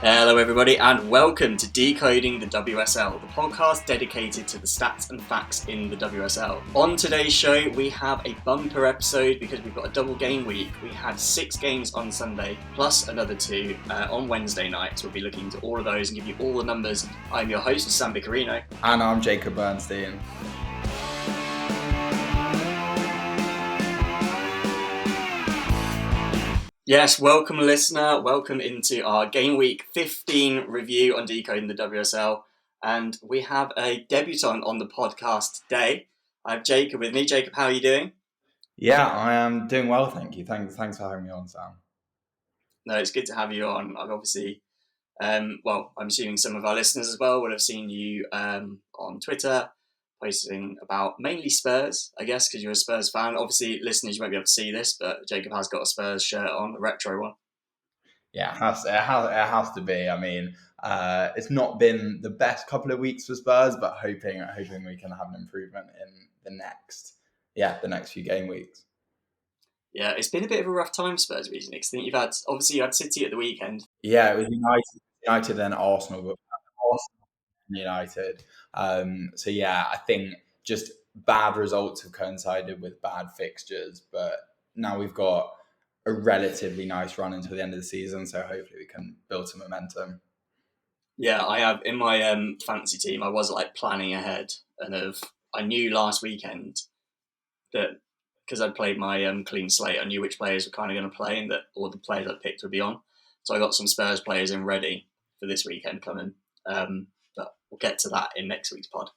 Hello everybody and welcome to Decoding the WSL, the podcast dedicated to the stats and facts in the WSL. On today's show we have a bumper episode because we've got a double game week. We had 6 games on Sunday plus another 2 on Wednesday night, so we'll be looking into all of those and give you all the numbers. I'm your host, Stattorino. And I'm Jacob Bernstein. Yes, welcome listener, welcome into our Game Week 15 review on Decoding the WSL, and we have a debutant on the podcast today. I have Jacob with me. Jacob, how are you doing? Yeah, I am doing well, thank you. Thanks for having me on, Sam. No, it's good to have you on. I've obviously, I'm assuming some of our listeners as well would have seen you on Twitter posting about mainly Spurs, I guess, because you're a Spurs fan. Obviously, listeners, you won't be able to see this, but Jacob has got a Spurs shirt on, a retro one. Yeah, it has to be. I mean, it's not been the best couple of weeks for Spurs, but hoping we can have an improvement in the next few game weeks. Yeah, it's been a bit of a rough time for Spurs recently, because I think you had City at the weekend. Yeah, it was United then Arsenal, but Arsenal and United. So yeah, I think just bad results have coincided with bad fixtures, but now we've got a relatively nice run until the end of the season, so hopefully we can build some momentum. Yeah, I have in my fantasy team. I was planning ahead, and I knew last weekend that because I'd played my clean slate, I knew which players were kind of going to play, and that all the players I'd picked would be on. So I got some Spurs players in ready for this weekend coming. But we'll get to that in next week's pod.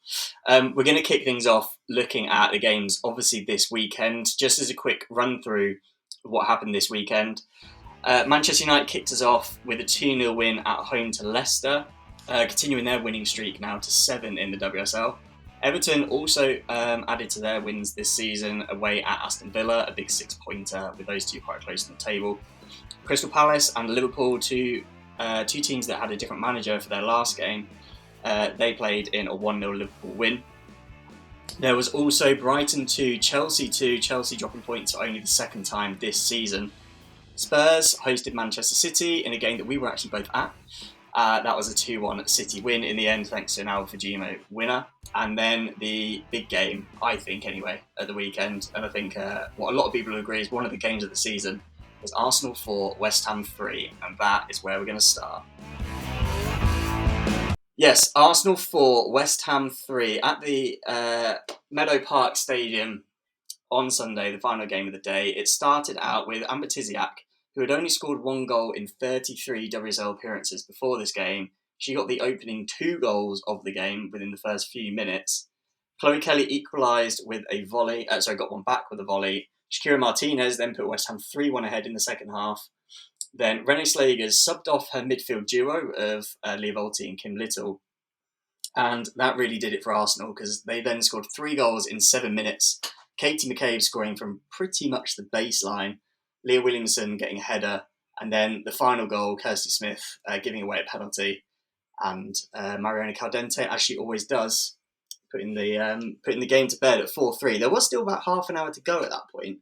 We're going to kick things off looking at the games, obviously this weekend. Just as a quick run through of what happened this weekend. Manchester United kicked us off with a 2-0 win at home to Leicester, continuing their winning streak now to 7 in the WSL. Everton also added to their wins this season away at Aston Villa, a big 6-pointer with those two quite close to the table. Crystal Palace and Liverpool, two teams that had a different manager for their last game, they played in a 1-0 Liverpool win. There was also Brighton 2, Chelsea 2, Chelsea dropping points for only the second time this season. Spurs hosted Manchester City in a game that we were actually both at. That was a 2-1 City win in the end, thanks to an Alpha Gimo winner. And then the big game, I think anyway, at the weekend, and I think what a lot of people agree is one of the games of the season, was Arsenal 4, West Ham 3, and that is where we're going to start. Yes, Arsenal 4, West Ham 3 at the Meadow Park Stadium on Sunday, the final game of the day. It started out with Amber Tysiak, who had only scored 1 goal in 33 WSL appearances before this game. She got the opening 2 goals of the game within the first few minutes. Chloe Kelly equalised with a volley, got one back with a volley. Shakira Martinez then put West Ham 3-1 ahead in the second half. Then Renée Slagers subbed off her midfield duo of Leah Volti and Kim Little. And that really did it for Arsenal, because they then scored 3 goals in 7 minutes. Katie McCabe scoring from pretty much the baseline, Leah Williamson getting a header, and then the final goal, Kirsty Smith giving away a penalty, and Mariana Caldente, as she always does, putting the game to bed at 4-3. There was still about half an hour to go at that point,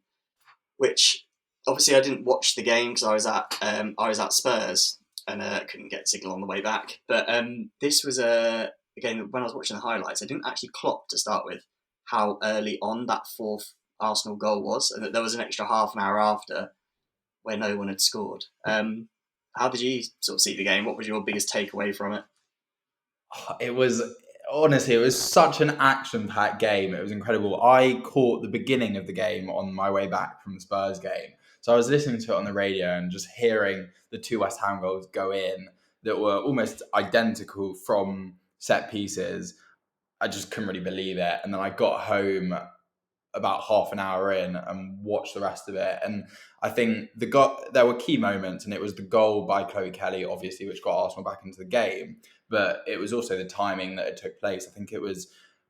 which obviously I didn't watch the game because I was at Spurs and couldn't get signal on the way back. But this was a game when I was watching the highlights, I didn't actually clock to start with how early on that 4th Arsenal goal was, and that there was an extra half an hour after where no one had scored. How did you sort of see the game? What was your biggest takeaway from it? It was such an action-packed game. It was incredible. I caught the beginning of the game on my way back from the Spurs game. So I was listening to it on the radio and just hearing the 2 West Ham goals go in that were almost identical from set pieces. I just couldn't really believe it. And then I got home about half an hour in and watched the rest of it. And I think there were key moments, and it was the goal by Chloe Kelly, obviously, which got Arsenal back into the game. But it was also the timing that it took place. I think it was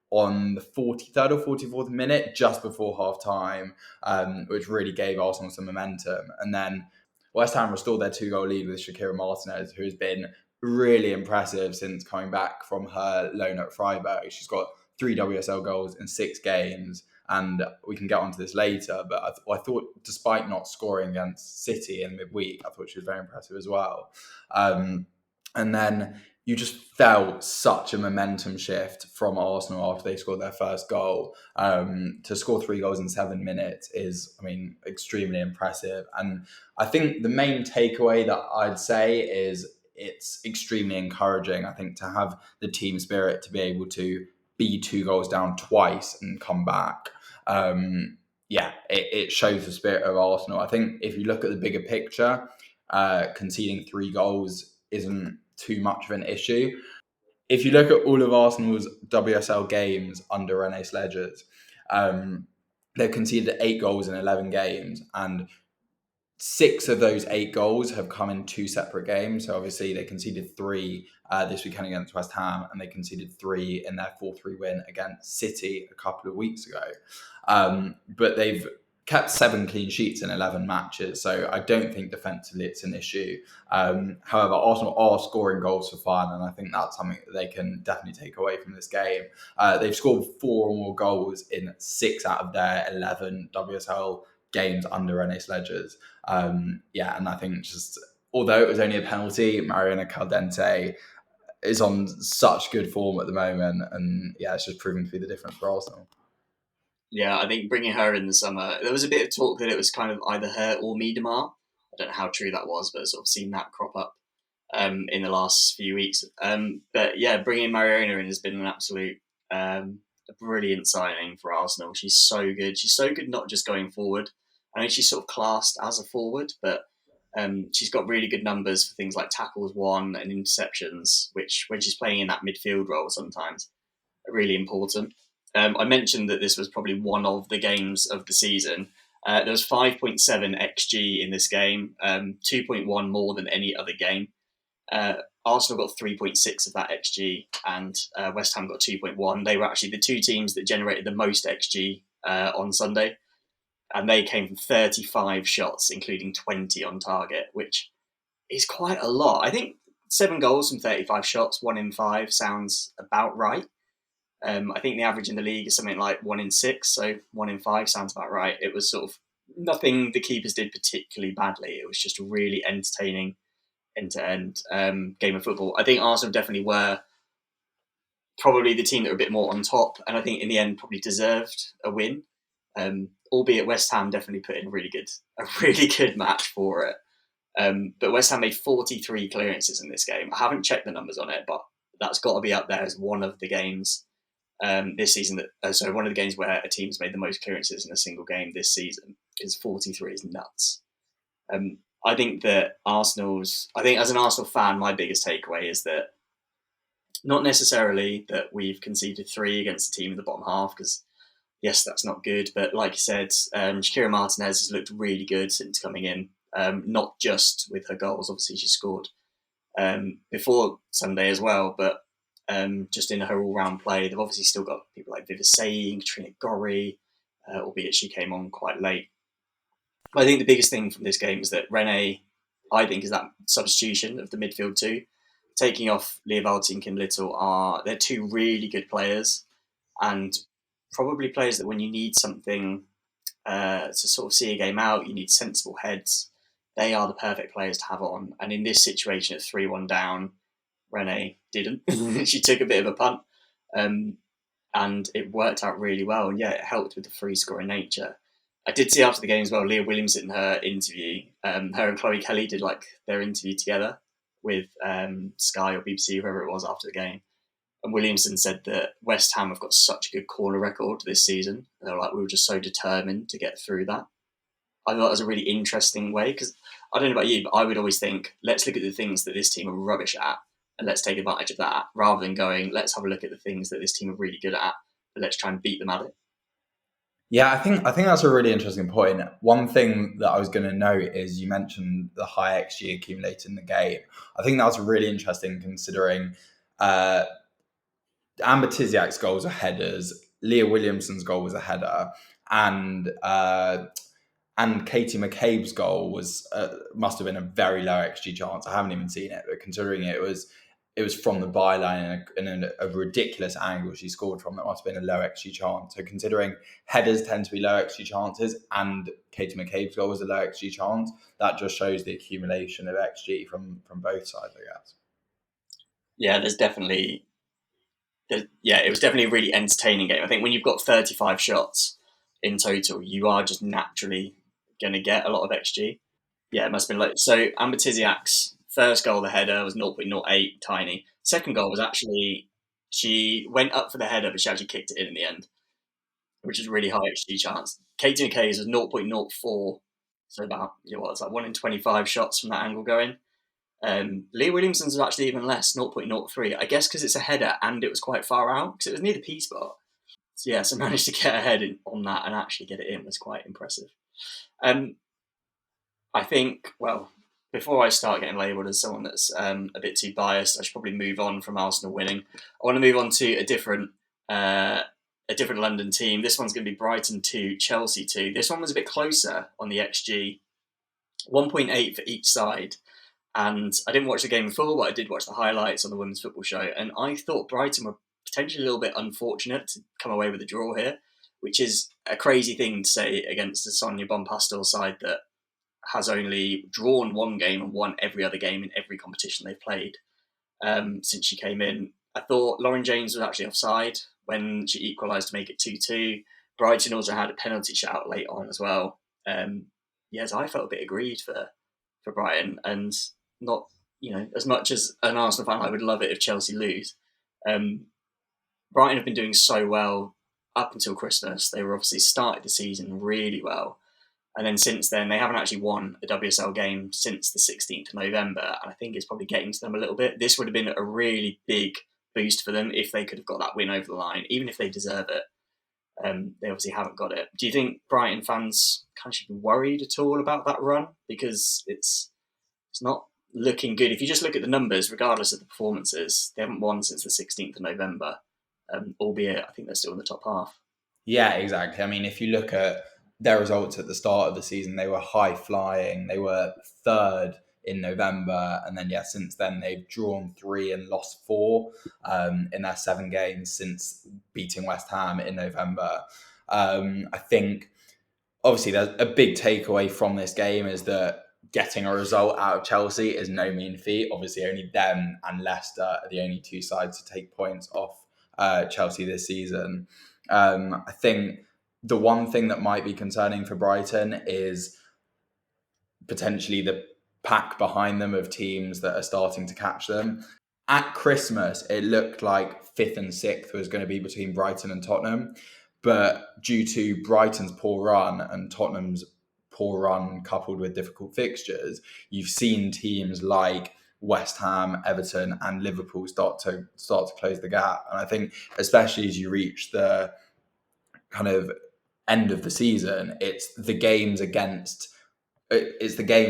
on the 43rd or 44th minute, just before half time, which really gave Arsenal some momentum. And then West Ham restored their 2-goal lead with Shakira Martinez, who has been really impressive since coming back from her loan at Freiburg. She's got 3 WSL goals in 6 games, and we can get onto this later, but I thought, despite not scoring against City in midweek, I thought she was very impressive as well. And then you just felt such a momentum shift from Arsenal after they scored their first goal. To score 3 goals in 7 minutes is, extremely impressive. And I think the main takeaway that I'd say is it's extremely encouraging, I think, to have the team spirit to be able to be 2 goals down twice and come back. It shows the spirit of Arsenal. I think if you look at the bigger picture, conceding 3 goals isn't too much of an issue. If you look at all of Arsenal's WSL games under René Sledgers, they've conceded 8 goals in 11 games, and 6 of those 8 goals have come in 2 separate games. So obviously they conceded 3 this weekend against West Ham, and they conceded 3 in their 4-3 win against City a couple of weeks ago. But they've kept 7 clean sheets in 11 matches, so I don't think defensively it's an issue. However, Arsenal are scoring goals for fun, and I think that's something that they can definitely take away from this game. They've scored 4 or more goals in 6 out of their 11 WSL games under René Sledgers. And I think just, although it was only a penalty, Mariana Caldente is on such good form at the moment, and it's just proving to be the difference for Arsenal. Yeah, I think bringing her in the summer, there was a bit of talk that it was kind of either her or Miedemar. I don't know how true that was, but I've sort of seen that crop up in the last few weeks. But yeah, bringing Mariona in has been an absolute brilliant signing for Arsenal. She's so good. She's so good not just going forward. I know she's sort of classed as a forward, but she's got really good numbers for things like tackles won and interceptions, which when she's playing in that midfield role sometimes are really important. I mentioned that this was probably one of the games of the season. There was 5.7 XG in this game, 2.1 more than any other game. Arsenal got 3.6 of that XG, and West Ham got 2.1. They were actually the 2 teams that generated the most XG on Sunday, and they came from 35 shots, including 20 on target, which is quite a lot. I think 7 goals from 35 shots, 1 in 5 sounds about right. I think the average in the league is something like 1 in 6, so 1 in 5 sounds about right. It was sort of nothing the keepers did particularly badly. It was just a really entertaining end-to-end game of football. I think Arsenal definitely were probably the team that were a bit more on top, and I think in the end probably deserved a win. Albeit West Ham definitely put in a really good match for it. But West Ham made 43 clearances in this game. I haven't checked the numbers on it, but that's got to be up there as one of the games this season. One of the games where a team's made the most clearances in a single game this season, is 43 is nuts. I think as an Arsenal fan, my biggest takeaway is that not necessarily that we've conceded 3 against a team in the bottom half, because yes, that's not good. But like you said, Shakira Martinez has looked really good since coming in, not just with her goals. Obviously, she scored before Sunday as well, but just in her all-round play. They've obviously still got people like Viva Saying, Katrina Gorry, albeit she came on quite late. But I think the biggest thing from this game is that René, I think, is that substitution of the midfield 2. Taking off Leovaldi and Kim Little, they're 2 really good players, and probably players that when you need something to sort of see a game out, you need sensible heads, they are the perfect players to have on. And in this situation at 3-1 down, René didn't. She took a bit of a punt, and it worked out really well. And yeah, it helped with the free scoring nature. I did see after the game as well, Leah Williamson, her interview, her and Chloe Kelly did like their interview together with Sky or BBC, whoever it was, after the game. And Williamson said that West Ham have got such a good corner record this season. They were like, we were just so determined to get through that. I thought it was a really interesting way, because I don't know about you, but I would always think, let's look at the things that this team are rubbish at, and let's take advantage of that, rather than going, let's have a look at the things that this team are really good at, and let's try and beat them at it. Yeah, I think that's a really interesting point. One thing that I was going to note is you mentioned the high XG accumulated in the game. I think that was really interesting, considering Amber Tysiak's goal was a headers, Leah Williamson's goal was a header, and Katie McCabe's goal was must have been a very low XG chance. I haven't even seen it, but considering it was from the byline in a ridiculous angle she scored from, that must have been a low XG chance. So considering headers tend to be low XG chances, and Katie McCabe's goal was a low XG chance, that just shows the accumulation of XG from both sides, I guess. Yeah, it was definitely a really entertaining game. I think when you've got 35 shots in total, you are just naturally going to get a lot of XG. Yeah, it must have been like so. Amber Tysiak's first goal, the header was 0.08, tiny. Second goal was actually she went up for the header, but she actually kicked it in the end, which is really high XG chance. Katie McKay's was 0.04, so about it's like 1 in 25 shots from that angle going. Leah Williamson's was actually even less, 0.03. I guess because it's a header and it was quite far out because it was near the P spot. So yeah, so managed to get ahead on that and actually get it in was quite impressive. I think, well, before I start getting labelled as someone that's a bit too biased, I should probably move on from Arsenal winning. I want to move on to a different London team. This one's going to be Brighton 2, Chelsea 2. This one was a bit closer on the XG, 1.8 for each side. And I didn't watch the game in full, but I did watch the highlights on the Women's Football Show. And I thought Brighton were potentially a little bit unfortunate to come away with a draw here, which is a crazy thing to say against the Sonia Bompastor side that has only drawn one game and won every other game in every competition they've played since she came in. I thought Lauren James was actually offside when she equalised to make it 2-2. Brighton also had a penalty shout late on as well. So I felt a bit aggrieved for Brighton, and not, as much as an Arsenal fan, I would love it if Chelsea lose. Brighton have been doing so well up until Christmas. They were obviously started the season really well. And then since then, they haven't actually won a WSL game since the 16th of November. And I think it's probably getting to them a little bit. This would have been a really big boost for them if they could have got that win over the line, even if they deserve it. They obviously haven't got it. Do you think Brighton fans kind of should be worried at all about that run? Because it's not looking good. If you just look at the numbers, regardless of the performances, they haven't won since the 16th of November, albeit I think they're still in the top half. Yeah, exactly. I mean, if you look at their results at the start of the season, they were high flying. They were third in November, and then since then they've drawn 3 and lost 4 in their 7 games since beating West Ham in November. I think obviously there's a big takeaway from this game is that getting a result out of Chelsea is no mean feat. Obviously, only them and Leicester are the only two sides to take points off Chelsea this season. I think the one thing that might be concerning for Brighton is potentially the pack behind them of teams that are starting to catch them. At Christmas, it looked like 5th and 6th was going to be between Brighton and Tottenham. But due to Brighton's poor run and Tottenham's poor run coupled with difficult fixtures, you've seen teams like West Ham, Everton, and Liverpool start to close the gap. And I think especially as you reach the kind of end of the season, it's the games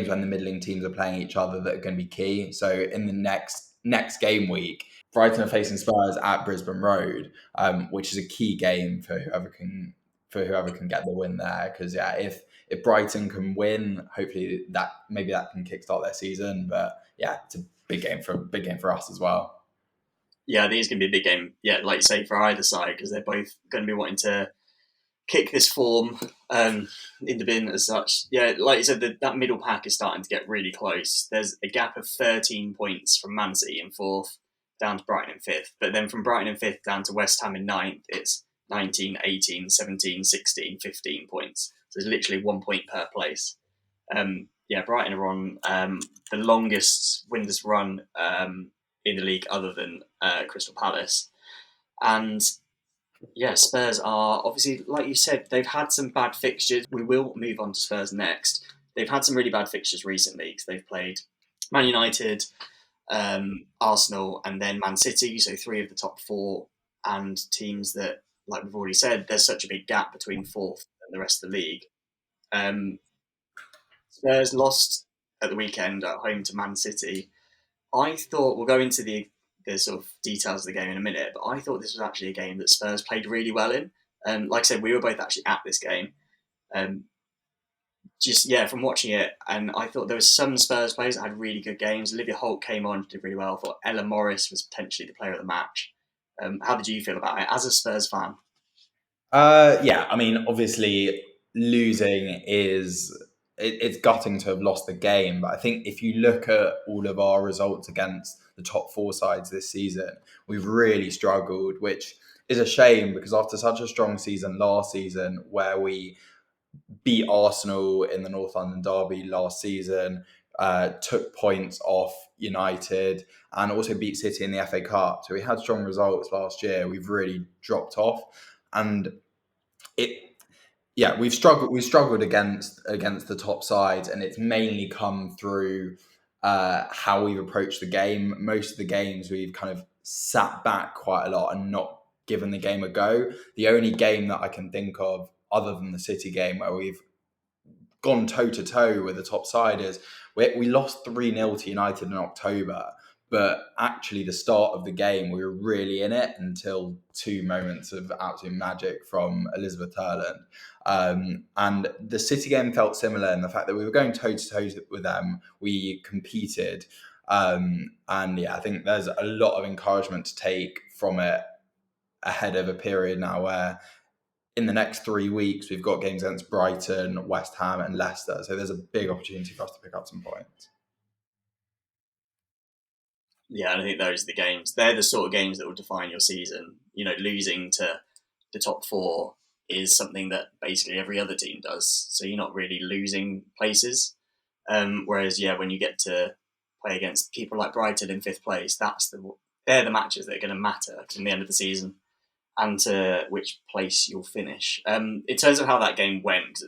when the middling teams are playing each other that are going to be key. So in the next game week, Brighton are facing Spurs at Brisbane Road, which is a key game for whoever can get the win there. Because if Brighton can win, hopefully that can kickstart their season. But it's a big game for us as well. Yeah, I think it's going to be a big game. Yeah, like you say, for either side, because they're both going to be wanting to kick this form in the bin as such. Yeah, like you said, that middle pack is starting to get really close. There's a gap of 13 points from Man City in 4th down to Brighton in 5th. But then from Brighton in 5th down to West Ham in 9th, it's 19, 18, 17, 16, 15 points. So there's literally 1 point per place. Brighton are on the longest winless run in the league other than Crystal Palace. And Spurs are obviously, like you said, they've had some bad fixtures. We will move on to Spurs next. They've had some really bad fixtures recently because they've played Man United, Arsenal, and then Man City. So 3 of the top 4, and teams that, like we've already said, there's such a big gap between 4th and the rest of the league. Spurs lost at the weekend at home to Man City. I thought we'll go into the sort of details of the game in a minute, but I thought this was actually a game that Spurs played really well in. Like I said, we were both actually at this game. From watching it, and I thought there was some Spurs players that had really good games. Olivia Holt came on, did really well. I thought Ella Morris was potentially the player of the match. How did you feel about it as a Spurs fan? I mean, obviously losing is it's gutting to have lost the game. But I think if you look at all of our results against the top four sides this season, we've really struggled, which is a shame because after such a strong season last season, where we beat Arsenal in the North London derby last season, took points off United, and also beat City in the FA Cup. So we had strong results last year. We've really dropped off, and we've struggled against the top sides, and it's mainly come through how we've approached the game. Most of the games we've kind of sat back quite a lot and not given the game a go. The only game that I can think of, other than the City game, where we've gone toe-to-toe with the top side is we lost 3-0 to United in October, but actually the start of the game, we were really in it until 2 moments of absolute magic from Elizabeth Hurland. And the City game felt similar in the fact that we were going toe-to-toe with them. We competed. I think there's a lot of encouragement to take from it ahead of a period now where in the next 3 weeks, we've got games against Brighton, West Ham and Leicester. So there's a big opportunity for us to pick up some points. Yeah, and I think those are the games. They're the sort of games that will define your season. Losing to the top four is something that basically every other team does. So you're not really losing places. Whereas, when you get to play against people like Brighton in 5th place, they're the matches that are going to matter in the end of the season and to which place you'll finish. In terms of how that game went,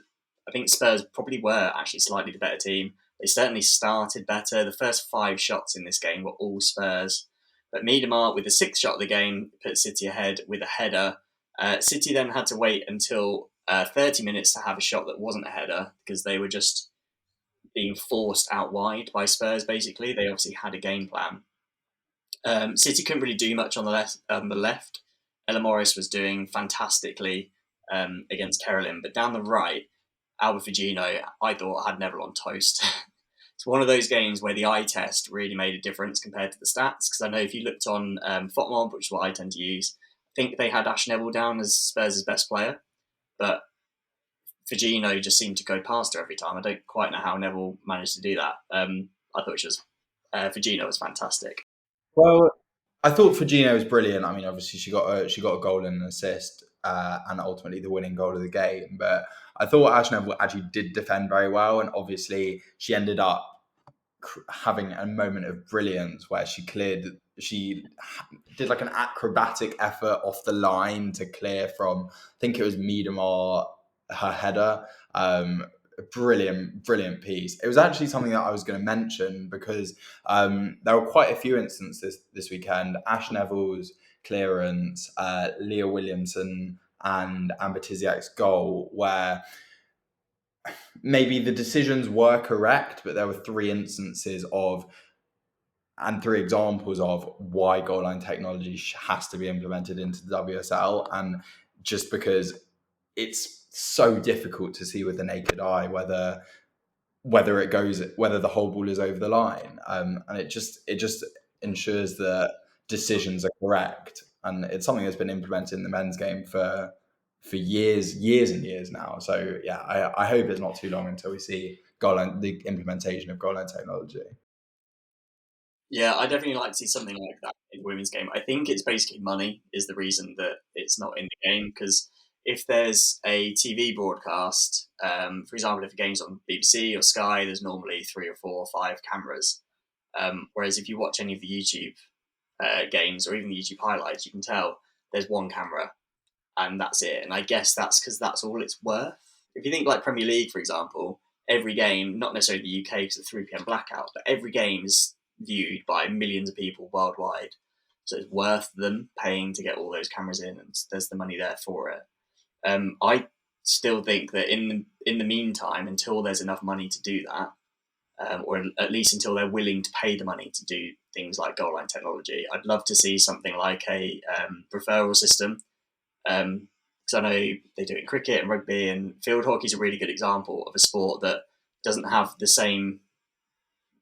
I think Spurs probably were actually slightly the better team. They certainly started better. The first 5 shots in this game were all Spurs. But Miedemar, with the 6th shot of the game, put City ahead with a header. City then had to wait until 30 minutes to have a shot that wasn't a header because they were just being forced out wide by Spurs, basically. They obviously had a game plan. City couldn't really do much on the left. Ella Morris was doing fantastically against Carolyn, but down the right, Albert Figino, I thought, had Neville on toast. It's one of those games where the eye test really made a difference compared to the stats, because I know if you looked on FOTMob, which is what I tend to use, I think they had Ash Neville down as Spurs' best player, but Figino just seemed to go past her every time. I don't quite know how Neville managed to do that. I thought Figino was fantastic. Well, I thought Figino was brilliant. I mean, obviously she got a goal and an assist, and ultimately the winning goal of the game. But I thought Ash Neville actually did defend very well, and obviously she ended up having a moment of brilliance where she did like an acrobatic effort off the line to clear from, I think it was Miedemar, her header. Brilliant piece. It was actually something that I was going to mention because there were quite a few instances this weekend. Ash Neville's clearance, Leah Williamson and Amber Tysiak's goal, where maybe the decisions were correct, but there were 3 instances and 3 examples of why goal line technology has to be implemented into the WSL, and just because it's so difficult to see with the naked eye whether the whole ball is over the line, and it just ensures that decisions are correct, and it's something that's been implemented in the men's game for years and years now. So I hope it's not too long until we see the implementation of goal line technology. Yeah, I definitely like to see something like that in the women's game. I think it's basically money is the reason that it's not in the game, because if there's a TV broadcast, for example, if a game's on BBC or Sky, there's normally 3 or 4 or 5 cameras. Whereas if you watch any of the YouTube games or even the YouTube highlights, you can tell there's 1 camera and that's it. And I guess that's because that's all it's worth. If you think like Premier League, for example, every game, not necessarily the UK because of 3 p.m. blackout, but every game is viewed by millions of people worldwide. So it's worth them paying to get all those cameras in, and there's the money there for it. I still think that in the meantime, until there's enough money to do that, or at least until they're willing to pay the money to do things like goal line technology, I'd love to see something like a referral system. Because I know they do it in cricket and rugby, and field hockey is a really good example of a sport that doesn't have the same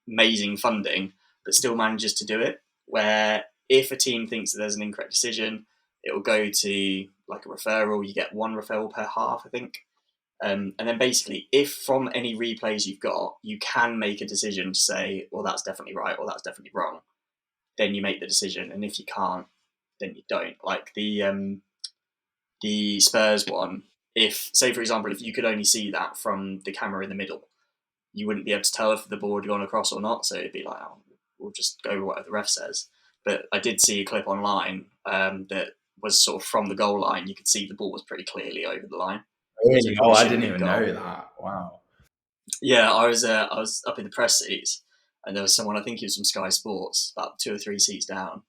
amazing funding, but still manages to do it. Where if a team thinks that there's an incorrect decision, it will go to like a referral. You get 1 referral per half, I think. And then basically, if from any replays you've got, you can make a decision to say, well, that's definitely right or that's definitely wrong, then you make the decision. And if you can't, then you don't. Like the Spurs one, if, say, for example, if you could only see that from the camera in the middle, you wouldn't be able to tell if the ball had gone across or not. So it'd be like, oh, we'll just go with whatever the ref says. But I did see a clip online that was sort of from the goal line. You could see the ball was pretty clearly over the line. Really? Oh, I didn't even know that. Wow. Yeah, I was up in the press seats, and there was someone, I think he was from Sky Sports, about 2 or 3 seats down,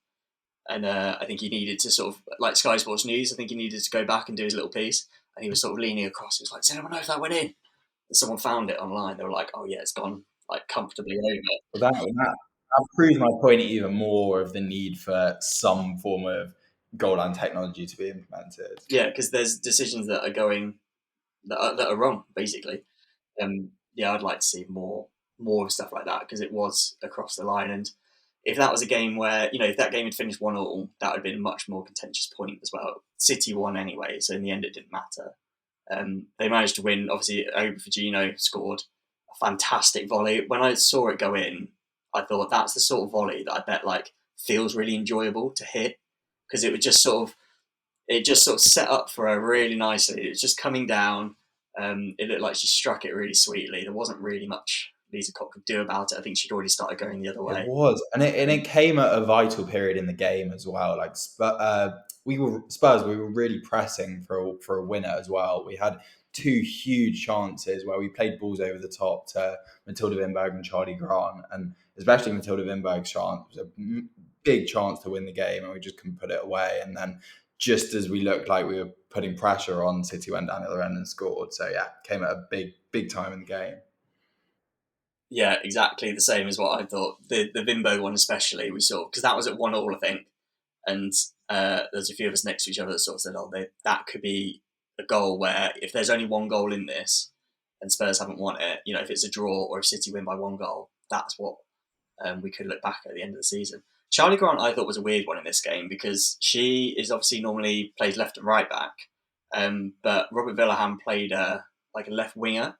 and I think he needed to sort of, like Sky Sports News, I think he needed to go back and do his little piece, and he was sort of leaning across. He was like, "Does anyone know if that went in?" And someone found it online. They were like, "Oh yeah, it's gone like comfortably over." Well, that proves my point even more of the need for some form of goal line technology to be implemented. Yeah, because there's decisions that are going that are wrong, basically. Yeah, I'd like to see more of stuff like that, because it was across the line. And if that was a game where, if that game had finished 1-1, that would have been a much more contentious point as well. City won anyway, so in the end it didn't matter. They managed to win. Obviously, Firmino scored a fantastic volley. When I saw it go in, I thought that's the sort of volley that I bet feels really enjoyable to hit, because it would just sort of set up for her really nicely. It was just coming down. It looked like she struck it really sweetly. There wasn't really much Lisa Cock could do about it. I think she'd already started going the other way. It was, and it came at a vital period in the game as well. Like we were really pressing for a winner as well. We had 2 huge chances where we played balls over the top to Matilda Vinberg and Charlie Grant, and especially Matilda Vinberg's chance was a big chance to win the game, and we just couldn't put it away. And then, just as we looked like we were putting pressure on, City went down the other end and scored. So yeah, came at a big time in the game. Yeah, exactly the same as what I thought. The Vimbo one especially, we saw, because that was at 1-1, I think, and there's a few of us next to each other that sort of said, "Oh, that could be a goal where if there's only one goal in this and Spurs haven't won it, if it's a draw or if City win by 1 goal, that's what we could look back at the end of the season." Charlie Grant, I thought, was a weird one in this game, because she is obviously normally plays left and right back, but Robert Villahan played like a left winger.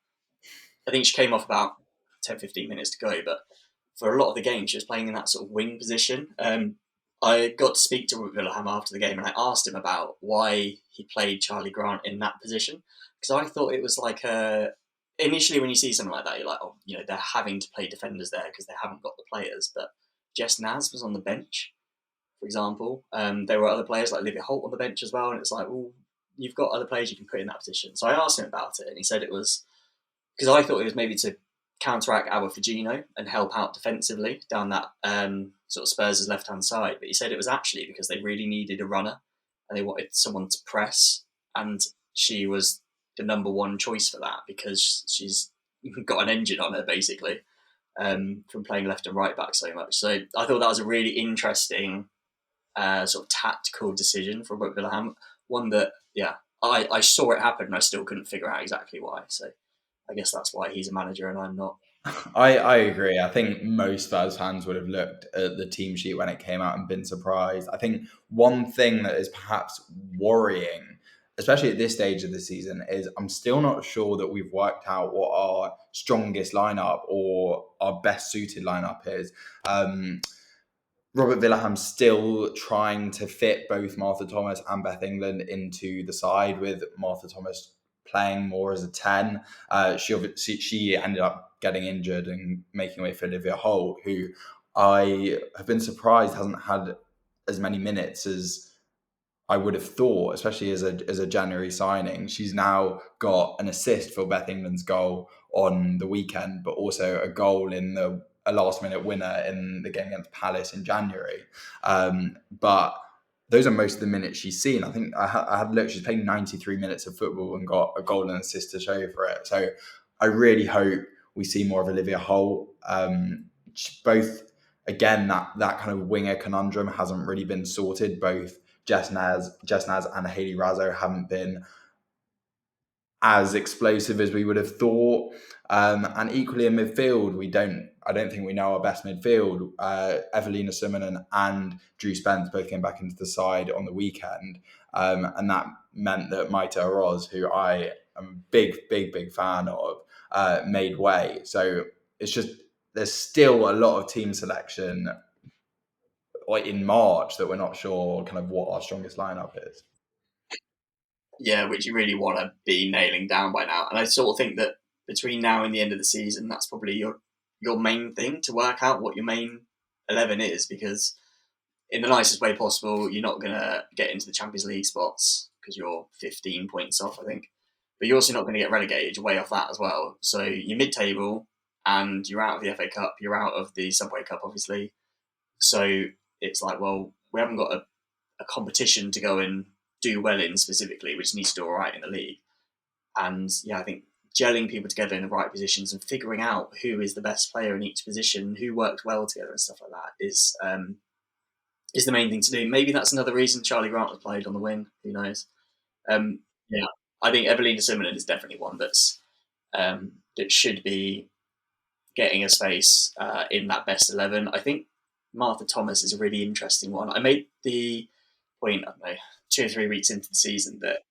I think she came off about 10-15 minutes to go, but for a lot of the game she was playing in that sort of wing position. I got to speak to Wilhelm after the game, and I asked him about why he played Charlie Grant in that position, because I thought it was like initially when you see something like that, you're like, oh, they're having to play defenders there because they haven't got the players. But Jess Naz was on the bench, for example. There were other players like Olivia Holt on the bench as well, and it's like, well, you've got other players you can put in that position. So I asked him about it, and he said it was because I thought it was maybe to counteract our Firmino and help out defensively down that sort of Spurs' left-hand side. But he said it was actually because they really needed a runner and they wanted someone to press. And she was the number one choice for that, because she's got an engine on her, basically, from playing left and right back so much. So I thought that was a really interesting sort of tactical decision from Wilhelm. One that, I saw it happen and I still couldn't figure out exactly why. So I guess that's why he's a manager and I'm not. I agree. I think most Spurs fans would have looked at the team sheet when it came out and been surprised. I think one thing that is perhaps worrying, especially at this stage of the season, is I'm still not sure that we've worked out what our strongest lineup or our best suited lineup is. Robert Villaham's still trying to fit both Martha Thomas and Beth England into the side, with Martha Thomas playing more as a 10. She ended up getting injured and making way for Olivia Holt, who I have been surprised hasn't had as many minutes as I would have thought, especially as a January signing. She's now got an assist for Beth England's goal on the weekend, but also a goal in a last-minute winner in the game against Palace in January. But those are most of the minutes she's seen. I think I had looked, she's played 93 minutes of football and got a goal and assist to show for it. So I really hope we see more of Olivia Holt. Both, again, that kind of winger conundrum hasn't really been sorted. Both Jess Naz and Hayley Razzo haven't been as explosive as we would have thought. And equally in midfield, I don't think we know our best midfield. Evelina Simonen and Drew Spence both came back into the side on the weekend. And that meant that Maita Aroz, who I I'm a big fan of, made way. So it's just there's still a lot of team selection in March that we're not sure kind of what our strongest lineup is. Yeah, which you really want to be nailing down by now. And I sort of think that between now and the end of the season, that's probably your main thing, to work out what your main 11 is, because in the nicest way possible, you're not going to get into the Champions League spots because you're 15 points off, I think. But you're also not going to get relegated. You're way off that as well. So you're mid-table and you're out of the FA Cup. You're out of the Subway Cup, obviously. So it's like, well, we haven't got a competition to go and do well in specifically. We just need to do all right in the league. And yeah, I think gelling people together in the right positions and figuring out who is the best player in each position, who worked well together and stuff like that is the main thing to do. Maybe that's another reason Charlie Grant was played on the wing. Who knows? Yeah, I think Evelina Simonin is definitely one that's that should be getting a space in that best 11. I think Martha Thomas is a really interesting one. I made the point, I don't know, 2 or 3 weeks into the season that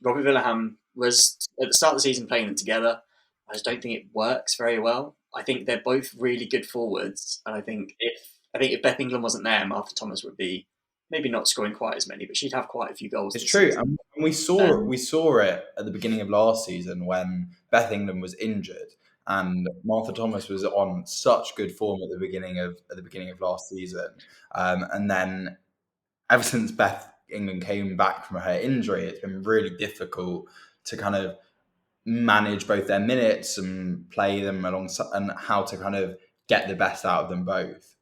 Robbie Villahan was at the start of the season playing them together. I just don't think it works very well. I think they're both really good forwards, and I think if Beth England wasn't there, Martha Thomas would be maybe not scoring quite as many, but she'd have quite a few goals. It's true, and we saw it at the beginning of last season when Beth England was injured, and Martha Thomas was on such good form at the beginning of last season, and then ever since Beth England came back from her injury, it's been really difficult to kind of manage both their minutes and play them alongside, and how to kind of get the best out of them both.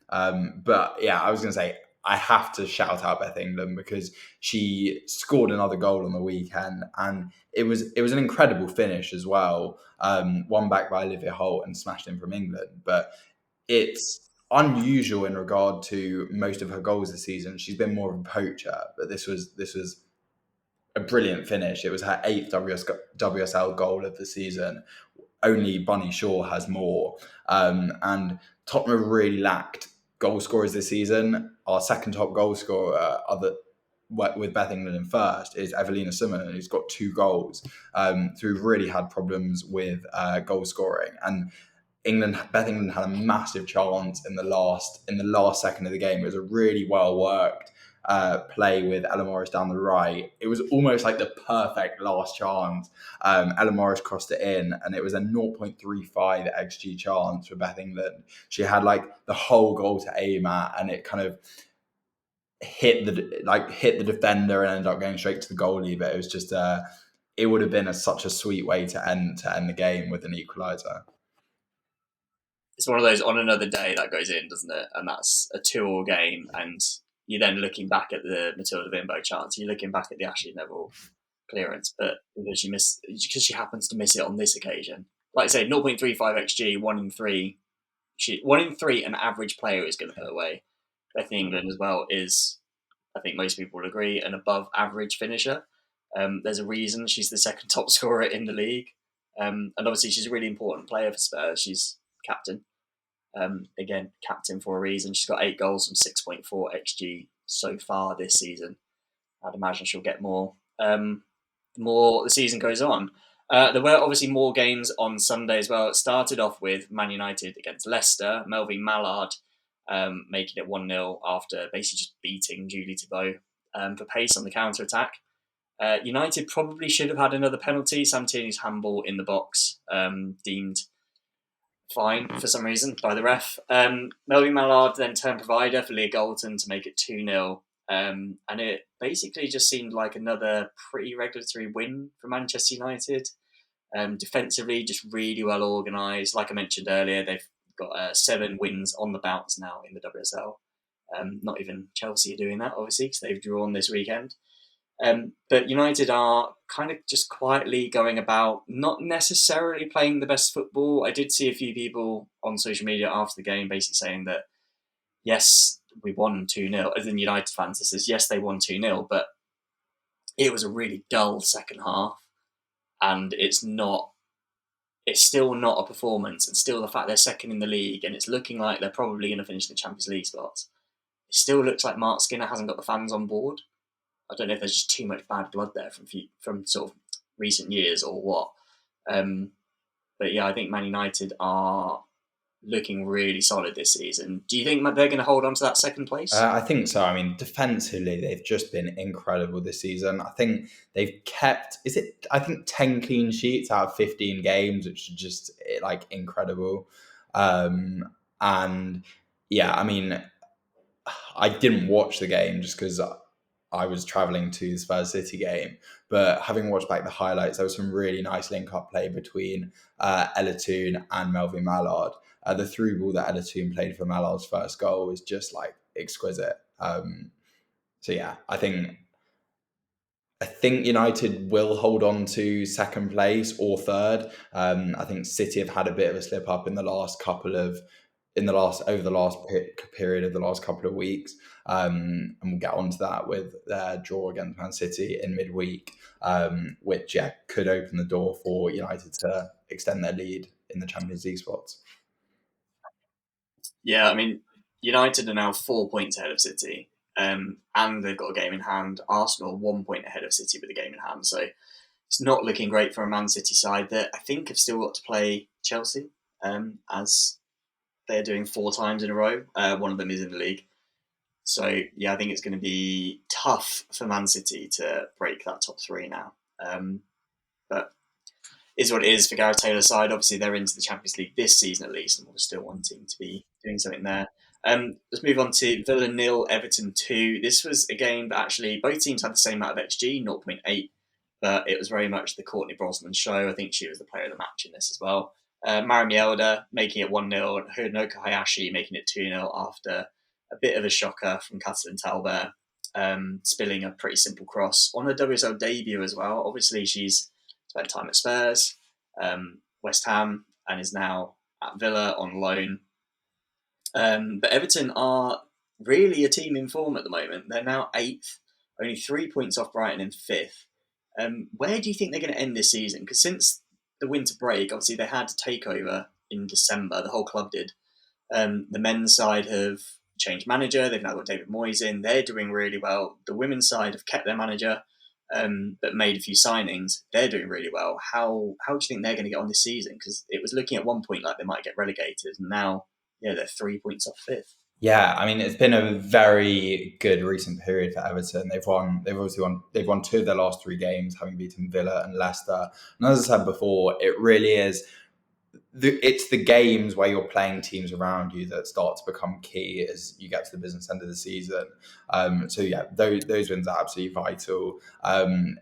But yeah, I was going to say, I have to shout out Beth England because she scored another goal on the weekend, and it was an incredible finish as well. One back by Olivia Holt and smashed in from England, but it's unusual in regard to most of her goals this season. She's been more of a poacher, but this was a brilliant finish. It was her 8th WSL goal of the season. Only Bunny Shaw has more, and Tottenham really lacked goal scorers this season. Our second top goal scorer, with Beth England in first, is Evelina Simonin, who's got 2 goals. So we've really had problems with goal scoring, and Beth England had a massive chance in the last second of the game. It was a really well worked play with Ella Morris down the right. It was almost like the perfect last chance. Ella Morris crossed it in, and it was a 0.35 xG chance for Beth England. She had like the whole goal to aim at, and it kind of hit the defender and ended up going straight to the goalie. But it was just it would have been such a sweet way to end the game with an equaliser. It's one of those on another day that goes in, doesn't it? And that's a 2-2 game, and you're then looking back at the Matilda Bimbo chance, you're looking back at the Ashley Neville clearance, but because she happens to miss it on this occasion. Like I say, 0.35 xG, 1 in 3. 1 in 3, an average player is going to put away. Beth England as well is, I think most people will agree, an above average finisher. There's a reason she's the second top scorer in the league. And obviously she's a really important player for Spurs. She's captain. Again, captain for a reason. She's got 8 goals and 6.4 xG so far this season. I'd imagine she'll get more the more the season goes on. There were obviously more games on Sunday as well. It started off with Man United against Leicester. Melvin Mallard making it 1-0 after basically just beating Julie Thibault for pace on the counter-attack. United probably should have had another penalty. Sam Tierney's handball in the box deemed fine for some reason by the ref. Melvin Mallard then turned provider for Leah Galton to make it 2-0. And it basically just seemed like another pretty regulatory win for Manchester United. Defensively, just really well organised. Like I mentioned earlier, they've got 7 wins on the bounce now in the WSL. Not even Chelsea are doing that, obviously, because they've drawn this weekend. But United are kind of just quietly going about, not necessarily playing the best football. I did see a few people on social media after the game basically saying that, yes, we won 2-0. As in United fans, this is, yes, they won 2-0, but it was a really dull second half. And it's still not a performance. And still the fact they're second in the league and it's looking like they're probably going to finish in the Champions League spots. It still looks like Mark Skinner hasn't got the fans on board. I don't know if there's just too much bad blood there from sort of recent years or what. But yeah, I think Man United are looking really solid this season. Do you think they're going to hold on to that second place? I think so. I mean, defensively, they've just been incredible this season. I think they've kept, I think 10 clean sheets out of 15 games, which is just like incredible. And yeah, I mean, I didn't watch the game just because I was traveling to the Spurs City game. But having watched back the highlights, there was some really nice link-up play between Elatoon and Melvin Mallard. The through ball that Elatoon played for Mallard's first goal was just like exquisite. So yeah, I think United will hold on to second place or third. I think City have had a bit of a slip up in the last over the last period of the last couple of weeks. And we'll get onto that with their draw against Man City in midweek, which could open the door for United to extend their lead in the Champions League spots. Yeah, I mean, United are now 4 points ahead of City, and they've got a game in hand. Arsenal 1 point ahead of City with a game in hand, so it's not looking great for a Man City side that I think have still got to play Chelsea, as they're doing 4 times in a row. One of them is in the league. So, yeah, I think it's going to be tough for Man City to break that top 3 now. But is what it is for Gareth Taylor's side. Obviously, they're into the Champions League this season at least, and we're still wanting to be doing something there. Let's move on to Villa 0, Everton 2. This was a game that actually both teams had the same amount of XG, 0.8, but it was very much the Courtney Brosnan show. I think she was the player of the match in this as well. Mara Mielda making it 1-0, and Hironoka Hayashi making it 2-0 after a bit of a shocker from Catalin Talbert, spilling a pretty simple cross on her WSL debut as well. Obviously, she's spent time at Spurs, West Ham, and is now at Villa on loan. But Everton are really a team in form at the moment. They're now 8th, only 3 points off Brighton in 5th. Where do you think they're going to end this season? Because since the winter break, obviously they had to take over in December. The whole club did. The men's side have changed manager. They've now got David Moyes in. They're doing really well. The women's side have kept their manager, but made a few signings. They're doing really well. How do you think they're going to get on this season? Because it was looking at one point like they might get relegated, and now they're 3 points off 5th. Yeah, I mean, it's been a very good recent period for Everton. They've won 2 of their last 3 games, having beaten Villa and Leicester. And as I said before, it really is. It's the games where you're playing teams around you that start to become key as you get to the business end of the season. So yeah, those wins are absolutely vital.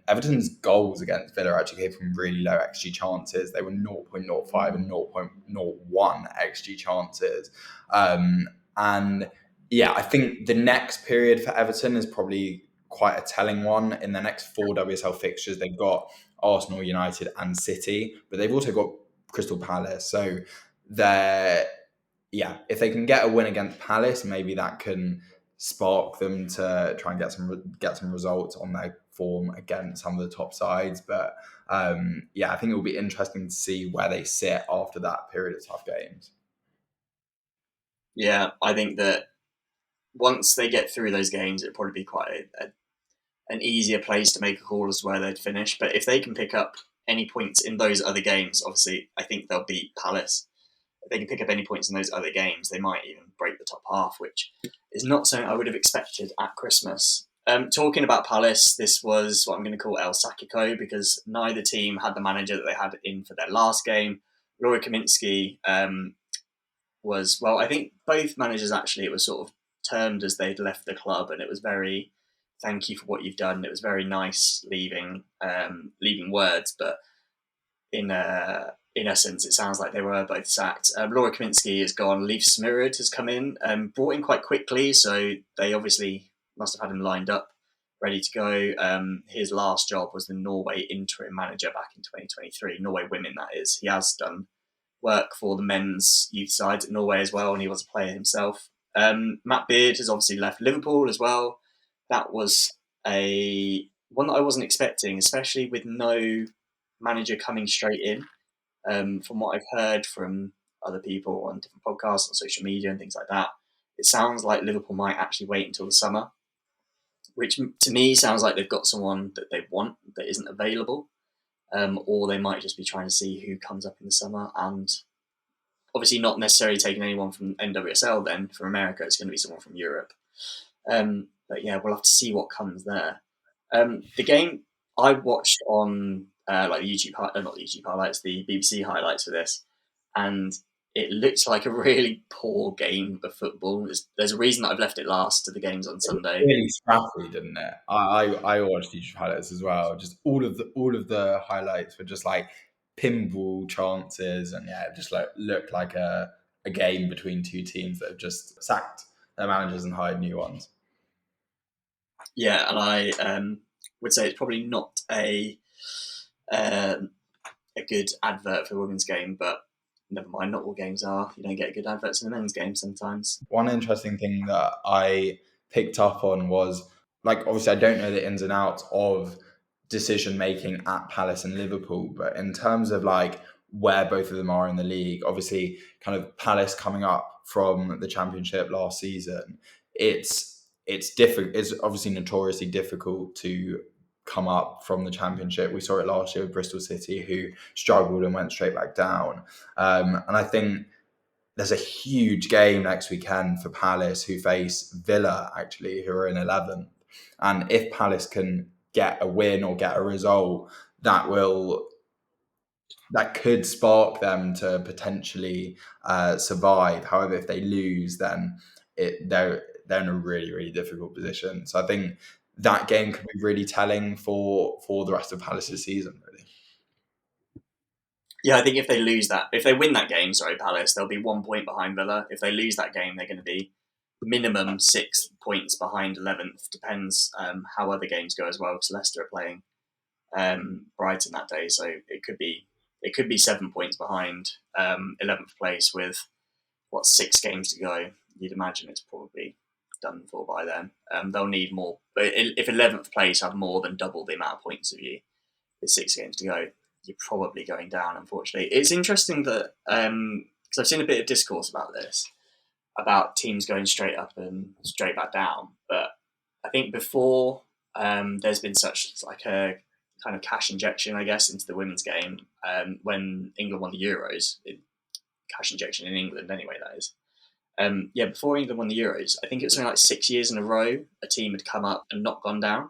Everton's goals against Villa actually came from really low XG chances. They were 0.05 and 0.01 XG chances. And yeah, I think the next period for Everton is probably quite a telling one. In the next 4 WSL fixtures, they've got Arsenal, United and City, but they've also got Crystal Palace. So if they can get a win against Palace, maybe that can spark them to try and get some results on their form against some of the top sides. But I think it will be interesting to see where they sit after that period of tough games. Yeah, I think that once they get through those games, it'll probably be quite an easier place to make a call as to where they'd finish. But if they can pick up any points in those other games, obviously, I think they'll beat Palace. If they can pick up any points in those other games, they might even break the top half, which is not something I would have expected at Christmas. Talking about Palace, this was what I'm going to call El Sakiko, because neither team had the manager that they had in for their last game. Laura Kaminsky I think both managers actually, it was sort of termed as they'd left the club, and it was very, thank you for what you've done. It was very nice leaving words, but in essence, it sounds like they were both sacked. Laura Kaminsky has gone. Leif Smirud has come in, brought in quite quickly, so they obviously must have had him lined up, ready to go. His last job was the Norway interim manager back in 2023, Norway women, that is. He has done work for the men's youth side at Norway as well, and he was a player himself. Matt Beard has obviously left Liverpool as well. That was one that I wasn't expecting, especially with no manager coming straight in. From what I've heard from other people on different podcasts, on social media and things like that, it sounds like Liverpool might actually wait until the summer, which to me sounds like they've got someone that they want that isn't available. or they might just be trying to see who comes up in the summer, and obviously not necessarily taking anyone from NWSL then. From America, it's going to be someone from Europe. But yeah, we'll have to see what comes there. The game I watched on like the YouTube, not the YouTube highlights, the BBC highlights for this, and it looks like a really poor game of football. There's a reason that I've left it last to the games on Sunday. Really scrappy, didn't it? I watched YouTube highlights as well. Just all of the highlights were just like pinball chances, and yeah, it just looked like a game between two teams that have just sacked their managers and hired new ones. Yeah, and I would say it's probably not a good advert for a women's game, but never mind, not all games are. You don't get good adverts in a men's game sometimes. One interesting thing that I picked up on was, like, obviously I don't know the ins and outs of decision making at Palace and Liverpool, but in terms of like where both of them are in the league, obviously kind of Palace coming up from the Championship last season, it's difficult. It's obviously notoriously difficult to come up from the Championship. We saw it last year with Bristol City, who struggled and went straight back down. And I think there's a huge game next weekend for Palace, who face Villa, actually, who are in 11th. And if Palace can get a win or get a result, that could spark them to potentially survive. However, if they lose, then they're in a really, really difficult position. So I think that game could be really telling for the rest of Palace's season, really. Yeah, I think if they win that game, Palace, they'll be 1 point behind Villa. If they lose that game, they're going to be minimum 6 points behind 11th. Depends how other games go as well, because Leicester are playing Brighton that day, so it could be 7 points behind 11th place with 6 games to go. You'd imagine it's probably done for by then. They'll need more, but if 11th place have more than double the amount of points of you with 6 games to go, you're probably going down, unfortunately. It's interesting that, because I've seen a bit of discourse about this, about teams going straight up and straight back down. But I think before there's been such like a kind of cash injection, I guess, into the women's game when England won the Euros. Cash injection in England, anyway, that is. Before England won the Euros, I think it was something like 6 years in a row a team had come up and not gone down.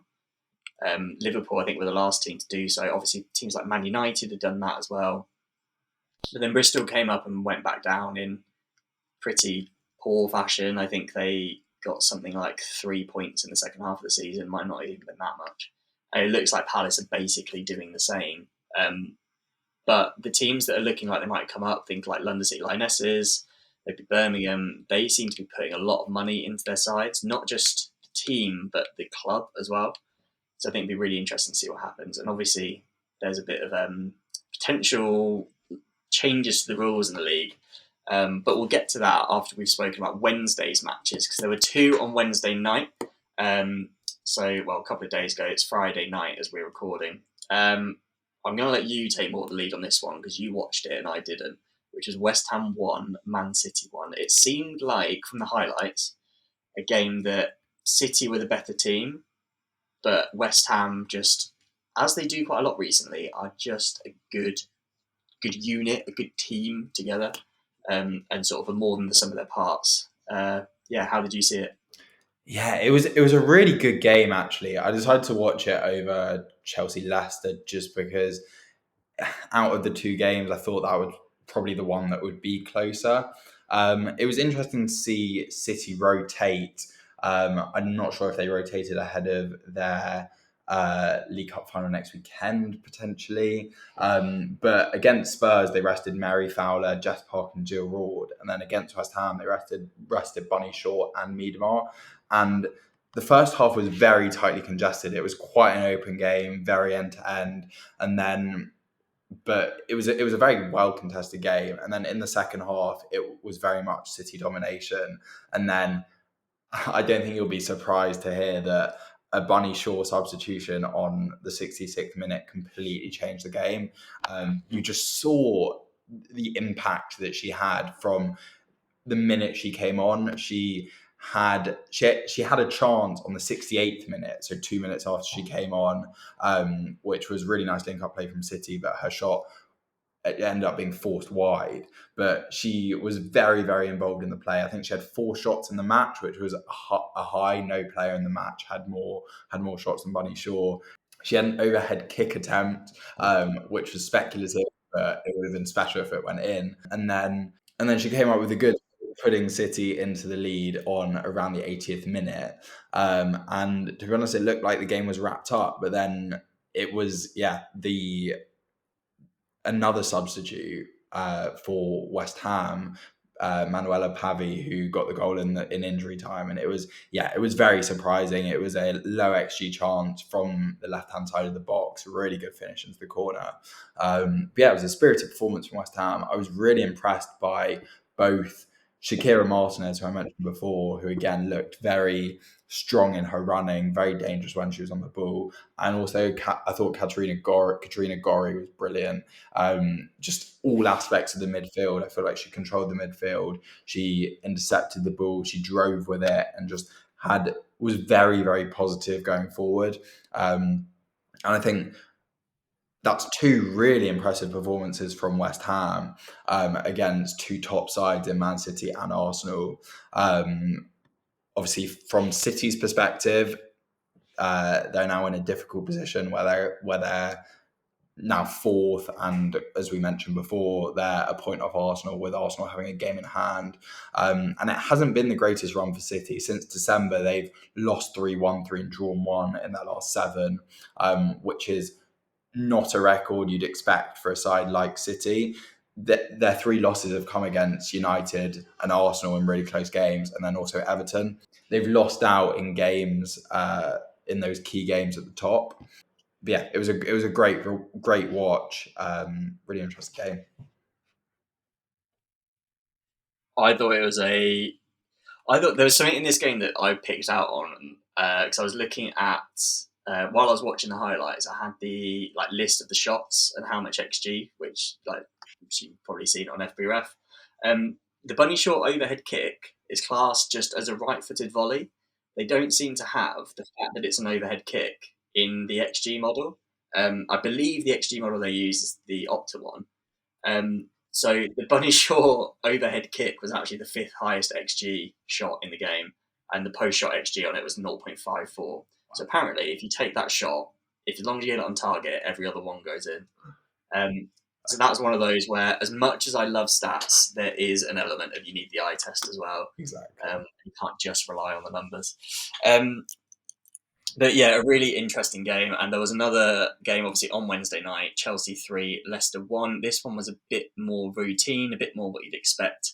Liverpool, I think, were the last team to do so. Obviously, teams like Man United had done that as well. But then Bristol came up and went back down in pretty poor fashion. I think they got something like 3 points in the second half of the season. Might not even been that much. And it looks like Palace are basically doing the same. But the teams that are looking like they might come up, think like London City Lionesses, maybe Birmingham, they seem to be putting a lot of money into their sides, not just the team, but the club as well. So I think it'd be really interesting to see what happens. And obviously, there's a bit of potential changes to the rules in the league. But we'll get to that after we've spoken about Wednesday's matches, because there were 2 on Wednesday night. A couple of days ago. It's Friday night as we're recording. I'm going to let you take more of the lead on this one, because you watched it and I didn't, which was West Ham 1, Man City 1. It seemed like, from the highlights, a game that City were the better team, but West Ham, just as they do quite a lot recently, are just a good unit, a good team together, and sort of a more than the sum of their parts. How did you see it? Yeah, it was a really good game, actually. I decided to watch it over Chelsea Leicester just because out of the 2 games, I thought that was probably the one that would be closer. It was interesting to see City rotate. I'm not sure if they rotated ahead of their League Cup final next weekend, potentially. But against Spurs, they rested Mary Fowler, Jess Park and Jill Ward. And then against West Ham, they rested Bunny Shaw and Miedemar. And the first half was very tightly congested. It was quite an open game, very end-to-end. But it was a very well contested game. And then in the second half, it was very much City domination. And then I don't think you'll be surprised to hear that a Bunny Shaw substitution on the 66th minute completely changed the game. You just saw the impact that she had from the minute she came on. She she had a chance on the 68th minute, so 2 minutes after she came on, which was really nice link-up play from City, but her shot it ended up being forced wide. But she was very, very involved in the play. I think she had 4 shots in the match, which was a high. No player in the match had more shots than Bunny Shaw. She had an overhead kick attempt, which was speculative, but it would have been special if it went in. And then she came up with a good, putting City into the lead on around the 80th minute. And to be honest, it looked like the game was wrapped up, but then it was, another substitute for West Ham, Manuela Pavi, who got the goal in injury time, and it was very surprising. It was a low XG chance from the left hand side of the box, really good finish into the corner. It was a spirited performance from West Ham. I was really impressed by both Shakira Martinez, who I mentioned before, who again looked very strong in her running, very dangerous when she was on the ball, and also I thought Katrina Gori was brilliant. Just all aspects of the midfield, I feel like she controlled the midfield. She intercepted the ball, she drove with it, and just was very, very positive going forward. And I think that's 2 really impressive performances from West Ham against 2 top sides in Man City and Arsenal. Obviously, from City's perspective, they're now in a difficult position where they're now 4th, and as we mentioned before, they're a point off Arsenal, with Arsenal having a game in hand. And it hasn't been the greatest run for City. Since December, they've lost 3, won 3 and drawn 1 in their last 7, which is not a record you'd expect for a side like City. Their 3 losses have come against United and Arsenal in really close games, and then also Everton. They've lost out in games, in those key games at the top. But it was a great watch. Really interesting game. I thought there was something in this game that I picked out on because I was looking at while I was watching the highlights. I had the list of the shots and how much XG, which you've probably seen on FBref. The Bunny Shaw overhead kick is classed just as a right-footed volley. They don't seem to have the fact that it's an overhead kick in the XG model. I believe the XG model they use is the Opta one. So the Bunny Shaw overhead kick was actually the 5th highest XG shot in the game, and the post-shot XG on it was 0.54. So apparently, if you take that shot, as long as you get it on target, every other one goes in. So that's one of those where, as much as I love stats, there is an element of you need the eye test as well. Exactly. You can't just rely on the numbers. But a really interesting game. And there was another game, obviously, on Wednesday night. Chelsea 3, Leicester 1. This one was a bit more routine, a bit more what you'd expect.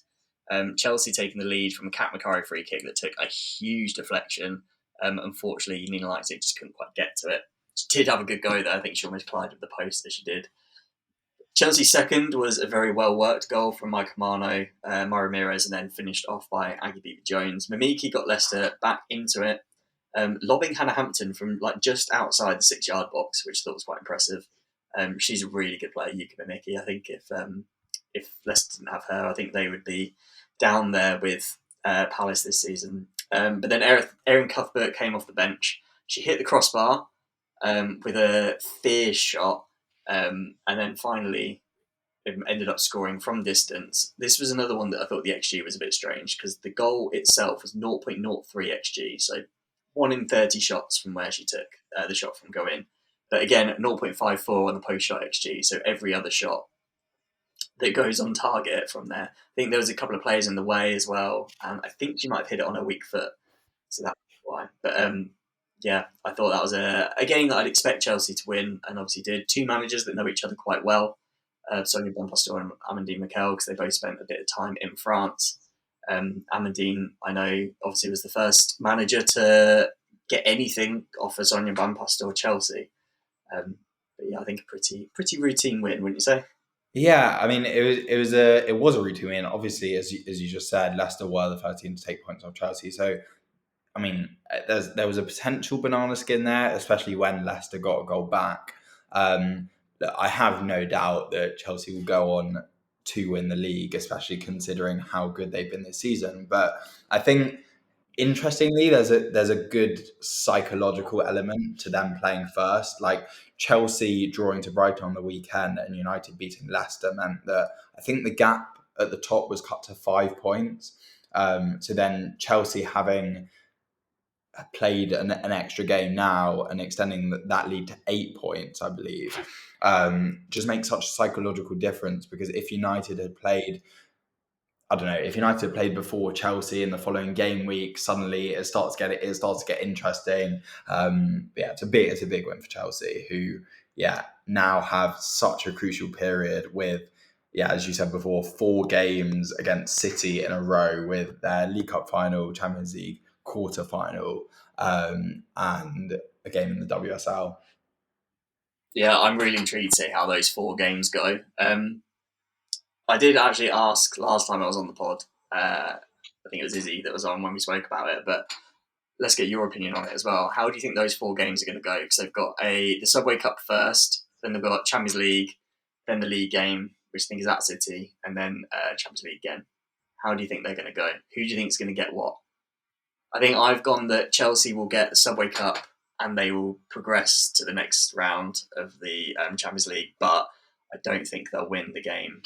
Chelsea taking the lead from a Kat Macari free kick that took a huge deflection. Unfortunately, Nina Leipzig just couldn't quite get to it. She did have a good go there. I think she almost collided with the post as she did. Chelsea's second was a very well-worked goal from Mike Amano, Mauro Ramirez, and then finished off by Aggie Beaver-Jones. Mimiki got Leicester back into it, lobbing Hannah Hampton from just outside the 6-yard box, which I thought was quite impressive. She's a really good player, Yuka Mimiki. I think if Leicester didn't have her, I think they would be down there with Palace this season. But then Erin Cuthbert came off the bench. She hit the crossbar with a fierce shot. And then finally ended up scoring from distance. This was another one that I thought the XG was a bit strange because the goal itself was 0.03 XG, so 1 in 30 shots from where she took the shot from go in. But again, 0.54 on the post-shot XG, so every other shot that goes on target from there. I think there was a couple of players in the way as well, and I think she might have hit it on her weak foot, so that's why. But I thought that was a game that I'd expect Chelsea to win, and obviously did. 2 managers that know each other quite well, Sonia Bonpastor and Amandine Mikel, because they both spent a bit of time in France. Amandine, I know, obviously was the first manager to get anything off of Sonia Bonpastor Chelsea. But I think a pretty routine win, wouldn't you say? Yeah, I mean, it was a routine win. Obviously, as you just said, Leicester were the first team to take points off Chelsea, so. I mean, there was a potential banana skin there, especially when Leicester got a goal back. I have no doubt that Chelsea will go on to win the league, especially considering how good they've been this season. But I think Interestingly, there's a good psychological element to them playing first. Like Chelsea drawing to Brighton on the weekend and United beating Leicester meant that I think the gap at the top was cut to 5 points. So then Chelsea having played an extra game now and extending that lead to 8 points, I believe, just makes such a psychological difference, because if United had played, I don't know, if United had played before Chelsea in the following game week, suddenly it starts to get interesting. Yeah, it's a big win for Chelsea, who now have such a crucial period with, as you said before, 4 games against City in a row, with their League Cup final, Champions League quarter final, and a game in the WSL. Yeah, I'm really intrigued to see how those 4 games go. I did actually ask last time I was on the pod. I think it was Izzy that was on when we spoke about it, but let's get your opinion on it as well. How do you think those 4 games are going to go? Because they've got the Subway Cup first, then they've got Champions League, then the league game, which I think is at City, and then Champions League again. How do you think they're going to go? Who do you think is going to get what? I think I've gone that Chelsea will get the Subway Cup and they will progress to the next round of the Champions League, but I don't think they'll win the game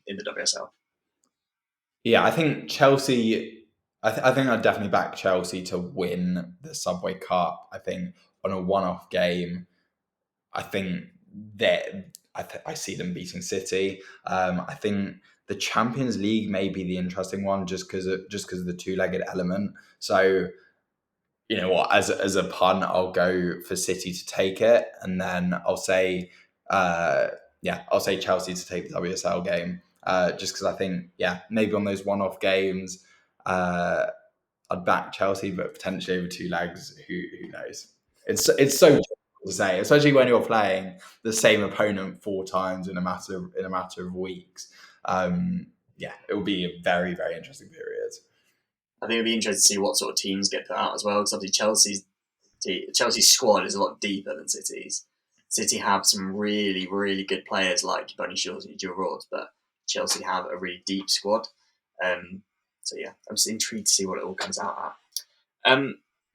in the WSL. Yeah, I think Chelsea. I think I'd definitely back Chelsea to win the Subway Cup. I think on a one-off game, I think that I see them beating City. I think the Champions League may be the interesting one, just because of the two-legged element. So, you know what? As a pun, I'll go for City to take it, and then I'll say, I'll say Chelsea to take the WSL game. Just because I think, maybe on those one-off games, I'd back Chelsea, but potentially over 2 legs, who knows? It's so difficult to say, especially when you're playing the same opponent 4 times in a matter of weeks. It will be a very, very interesting period. I think it'll be interesting to see what sort of teams get put out as well, because obviously Chelsea's squad is a lot deeper than City's. City have some really, really good players like Bunny Shores and Joe Rhodes, but Chelsea have a really deep squad. I'm just intrigued to see what it all comes out at.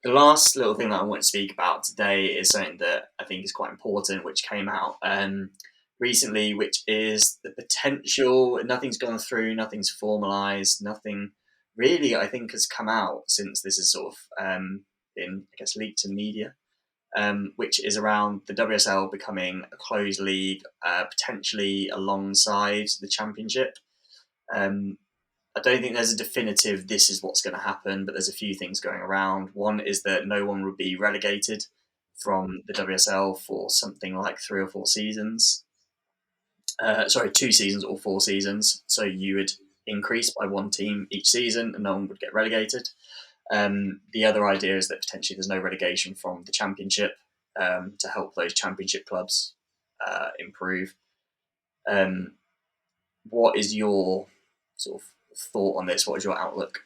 The last little thing that I want to speak about today is something that I think is quite important, which came out recently, which is the potential. Nothing's gone through, nothing's formalised, nothing really, I think, has come out since this has sort of been, I guess, leaked to media, which is around the WSL becoming a closed league, potentially alongside the Championship. I don't think there's a definitive this is what's going to happen, but there's a few things going around. One is that no one would be relegated from the WSL for something like 3 or 4 seasons. 2 seasons or 4 seasons. So you would increase by 1 team each season and no one would get relegated. The other idea is that potentially there's no relegation from the Championship to help those Championship clubs improve. What is your sort of thought on this? What is your outlook?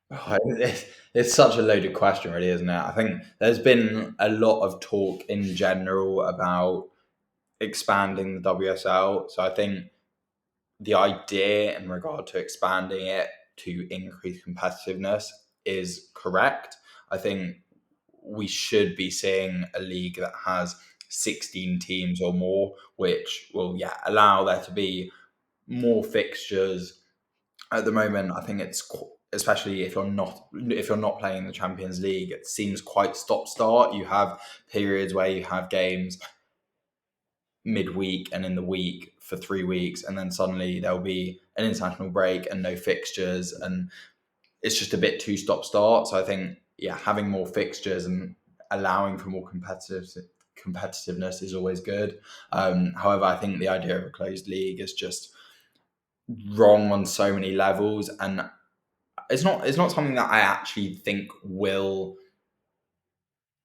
It's such a loaded question, really, isn't it? I think there's been a lot of talk in general about expanding the WSL. So I think the idea in regard to expanding it to increase competitiveness is correct. I think we should be seeing a league that has 16 teams or more, which will allow there to be more fixtures. At the moment, I think it's, especially if you're not playing the Champions League, it seems quite stop-start. You have periods where you have games midweek and in the week for 3 weeks, and then suddenly there'll be an international break and no fixtures, and it's just a bit too stop-start. So I think having more fixtures and allowing for more competitiveness is always good. However, I think the idea of a closed league is just wrong on so many levels, and it's not something that I actually think will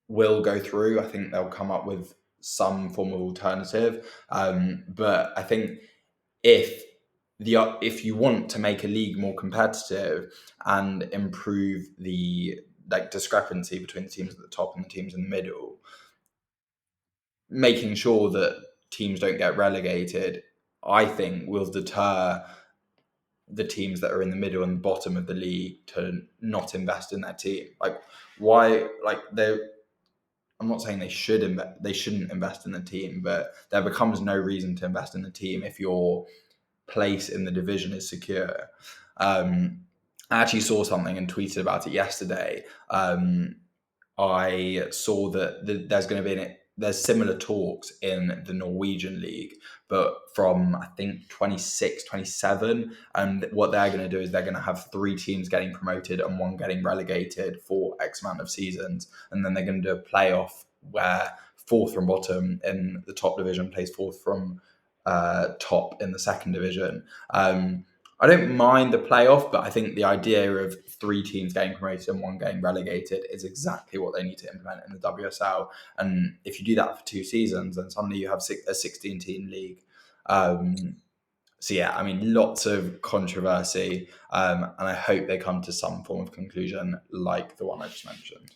go through. I think they'll come up with some form of alternative, but I think if you want to make a league more competitive and improve the discrepancy between the teams at the top and the teams in the middle, making sure that teams don't get relegated, I think will deter the teams that are in the middle and bottom of the league to not invest in their team. Like, why? Like, I'm not saying they shouldn't invest in the team, but there becomes no reason to invest in the team if your place in the division is secure. I actually saw something and tweeted about it yesterday. I saw that there's similar talks in the Norwegian league, but from I think 26, 27. And what they're going to do is they're going to have 3 teams getting promoted and 1 getting relegated for X amount of seasons. And then they're going to do a playoff where 4th from bottom in the top division plays 4th from top in the second division. I don't mind the playoff, but I think the idea of 3 teams getting promoted and 1 getting relegated is exactly what they need to implement in the WSL. And if you do that for 2 seasons, then suddenly you have a 16-team league. So yeah, I mean, lots of controversy, and I hope they come to some form of conclusion like the one I just mentioned.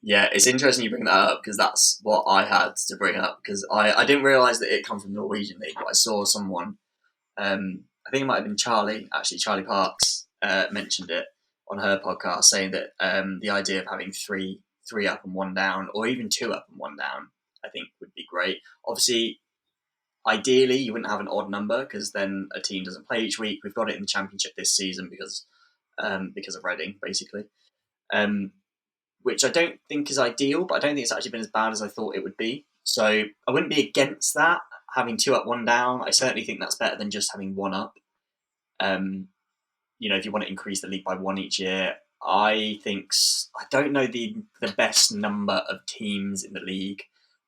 Yeah, it's interesting you bring that up because that's what I had to bring up because I didn't realise that it comes from the Norwegian league, but I saw someone, I think it might have been Charlie Parks, mentioned it on her podcast, saying that the idea of having three up and 1 down, or even 2 up and 1 down, I think would be great. Obviously, ideally, you wouldn't have an odd number because then a team doesn't play each week. We've got it in the Championship this season because of Reading, basically. Which I don't think is ideal, but I don't think it's actually been as bad as I thought it would be. So I wouldn't be against that, having 2 up, 1 down. I certainly think that's better than just having 1 up. If you want to increase the league by 1 each year, I don't know the best number of teams in the league.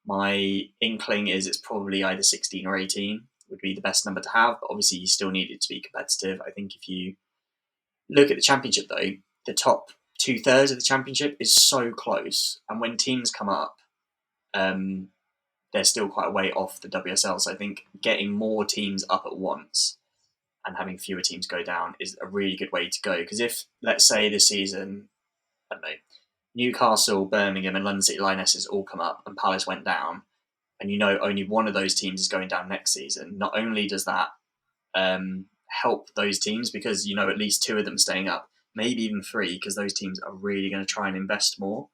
My inkling is it's probably either 16 or 18 would be the best number to have, but obviously you still need it to be competitive. I think if you look at the Championship, though, the top 2/3 of the Championship is so close, and when teams come up, they're still quite a way off the WSL. So I think getting more teams up at once and having fewer teams go down is a really good way to go. Because if, let's say, this season, I don't know, Newcastle, Birmingham, and London City Lionesses all come up, and Palace went down, and only one of those teams is going down next season. Not only does that help those teams because at least 2 of them staying up, maybe even 3, because those teams are really going to try and invest more.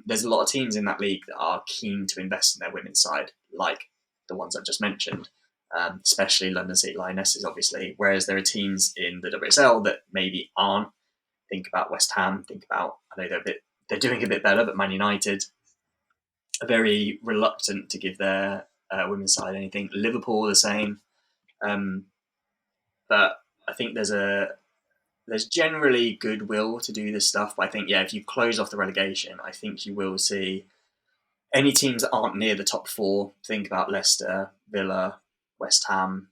There's a lot of teams in that league that are keen to invest in their women's side, like the ones I've just mentioned, especially London City Lionesses, obviously, whereas there are teams in the WSL that maybe aren't. Think about West Ham, I know they're doing a bit better, but Man United are very reluctant to give their women's side anything. Liverpool the same. But I think there's generally goodwill to do this stuff. But I think, if you close off the relegation, I think you will see any teams that aren't near the top 4. Think about Leicester, Villa, West Ham.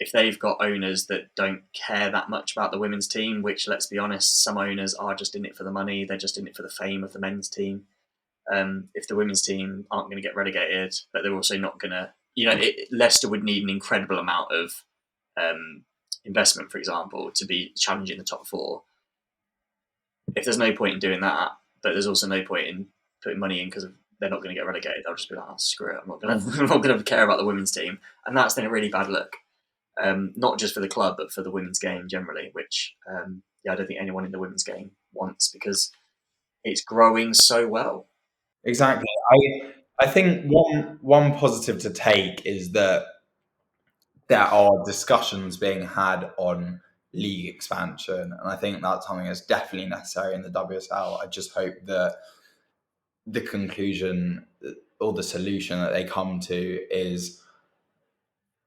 If they've got owners that don't care that much about the women's team, which, let's be honest, some owners are just in it for the money. They're just in it for the fame of the men's team. If the women's team aren't going to get relegated, but they're also not going to, Leicester would need an incredible amount of investment, for example, to be challenging the top 4. If there's no point in doing that, but there's also no point in putting money in because they're not going to get relegated, I'll just be like, screw it, I'm not going to care about the women's team. And that's then a really bad look. Not just for the club, but for the women's game generally, which I don't think anyone in the women's game wants because it's growing so well. Exactly. I think one positive to take is that there are discussions being had on league expansion, and I think that's something that's definitely necessary in the WSL. I just hope that the conclusion or the solution that they come to is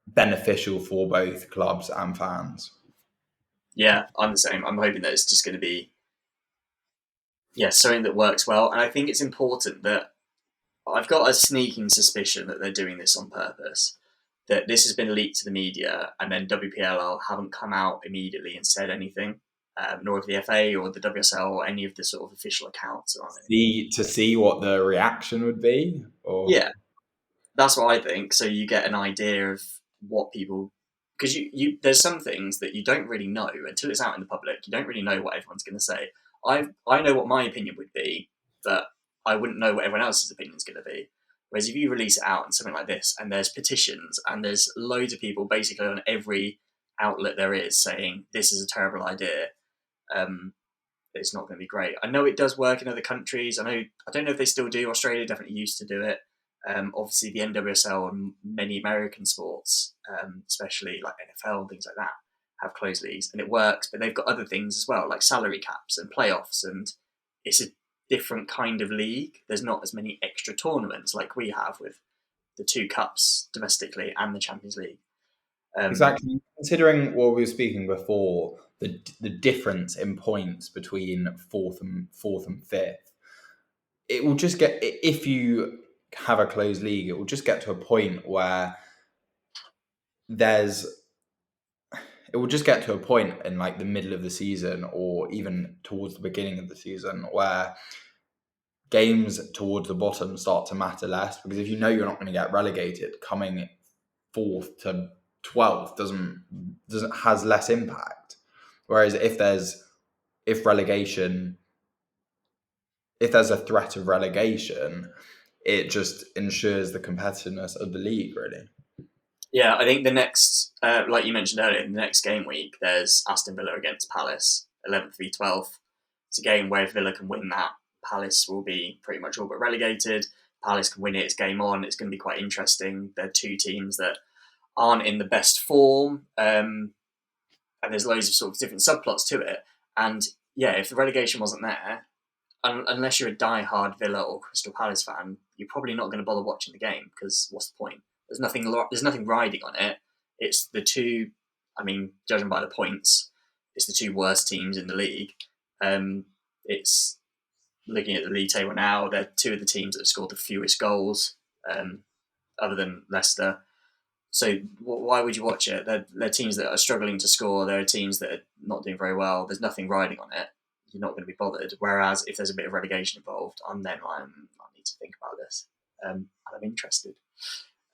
beneficial for both clubs and fans. Yeah, I'm the same. I'm hoping that it's just going to be something that works well, and I think it's important that I've got a sneaking suspicion that they're doing this on purpose, that this has been leaked to the media and then WPLL haven't come out immediately and said anything, nor have the FA or the WSL or any of the sort of official accounts on it. To see what the reaction would be? Or... Yeah, that's what I think. So you get an idea of what people... Because there's some things that you don't really know until it's out in the public. You don't really know what everyone's going to say. I know what my opinion would be, but I wouldn't know what everyone else's opinion is going to be. Whereas if you release it out on something like this, and there's petitions, and there's loads of people basically on every outlet there is saying this is a terrible idea, it's not going to be great. I know it does work in other countries. I don't know if they still do. Australia definitely used to do it. Obviously, the NWSL and many American sports, especially like NFL and things like that, have closed leagues, and it works. But they've got other things as well, like salary caps and playoffs, and it's a different kind of league. There's not as many extra tournaments like we have with the two cups domestically and the Champions League. Exactly. Considering what we were speaking before, the difference in points between fourth and fifth, it will just get, if you have a closed league, it will just get to a point where it will just get to a point in like the middle of the season or even towards the beginning of the season where games towards the bottom start to matter less, because if you know you're not going to get relegated, coming fourth to 12th has less impact. Whereas if there's a threat of relegation, it just ensures the competitiveness of the league, really. Yeah, I think the next, like you mentioned earlier, in the next game week, there's Aston Villa against Palace, 11th v 12th. It's a game where if Villa can win that, Palace will be pretty much all but relegated. Palace can win it, it's game on. It's going to be quite interesting. They're two teams that aren't in the best form, and there's loads of sort of different subplots to it. And yeah, if the relegation wasn't there, unless you're a die-hard Villa or Crystal Palace fan, you're probably not going to bother watching the game, because what's the point? There's nothing riding on it. It's the two, I mean, judging by the points, it's the two worst teams in the league. It's looking at the league table now, they're two of the teams that have scored the fewest goals, other than Leicester. So why would you watch it? They're teams that are struggling to score. There are teams that are not doing very well. There's nothing riding on it. You're not going to be bothered. Whereas if there's a bit of relegation involved, I need to think about this. And I'm interested.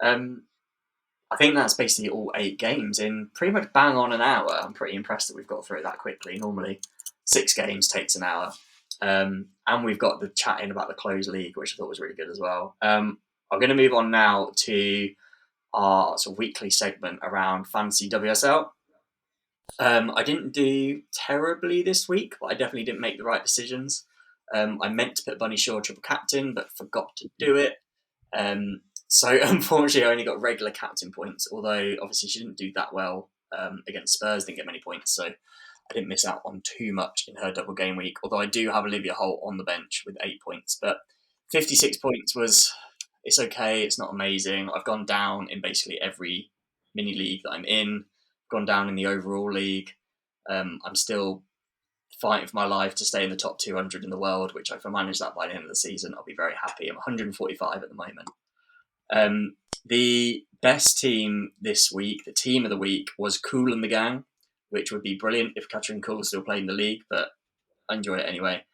I think that's basically all 8 games in pretty much bang on an hour. I'm pretty impressed that we've got through it that quickly. Normally, 6 games takes an hour. And we've got the chat in about the closed league, which I thought was really good as well. I'm going to move on now to our sort of weekly segment around Fantasy WSL. I didn't do terribly this week, but I definitely didn't make the right decisions. I meant to put Bunny Shaw triple captain, but forgot to do it. So unfortunately, I only got regular captain points, although obviously she didn't do that well against Spurs, didn't get many points, so I didn't miss out on too much in her double game week, although I do have Olivia Holt on the bench with 8 points. But 56 points it's okay, it's not amazing. I've gone down in basically every mini league that I'm in, gone down in the overall league. I'm still fighting for my life to stay in the top 200 in the world, which if I manage that by the end of the season, I'll be very happy. I'm 145 at the moment. The best team this week, the team of the week, was Cool and the Gang, which would be brilliant if Katrin Cool still played in the league, but I enjoy it anyway.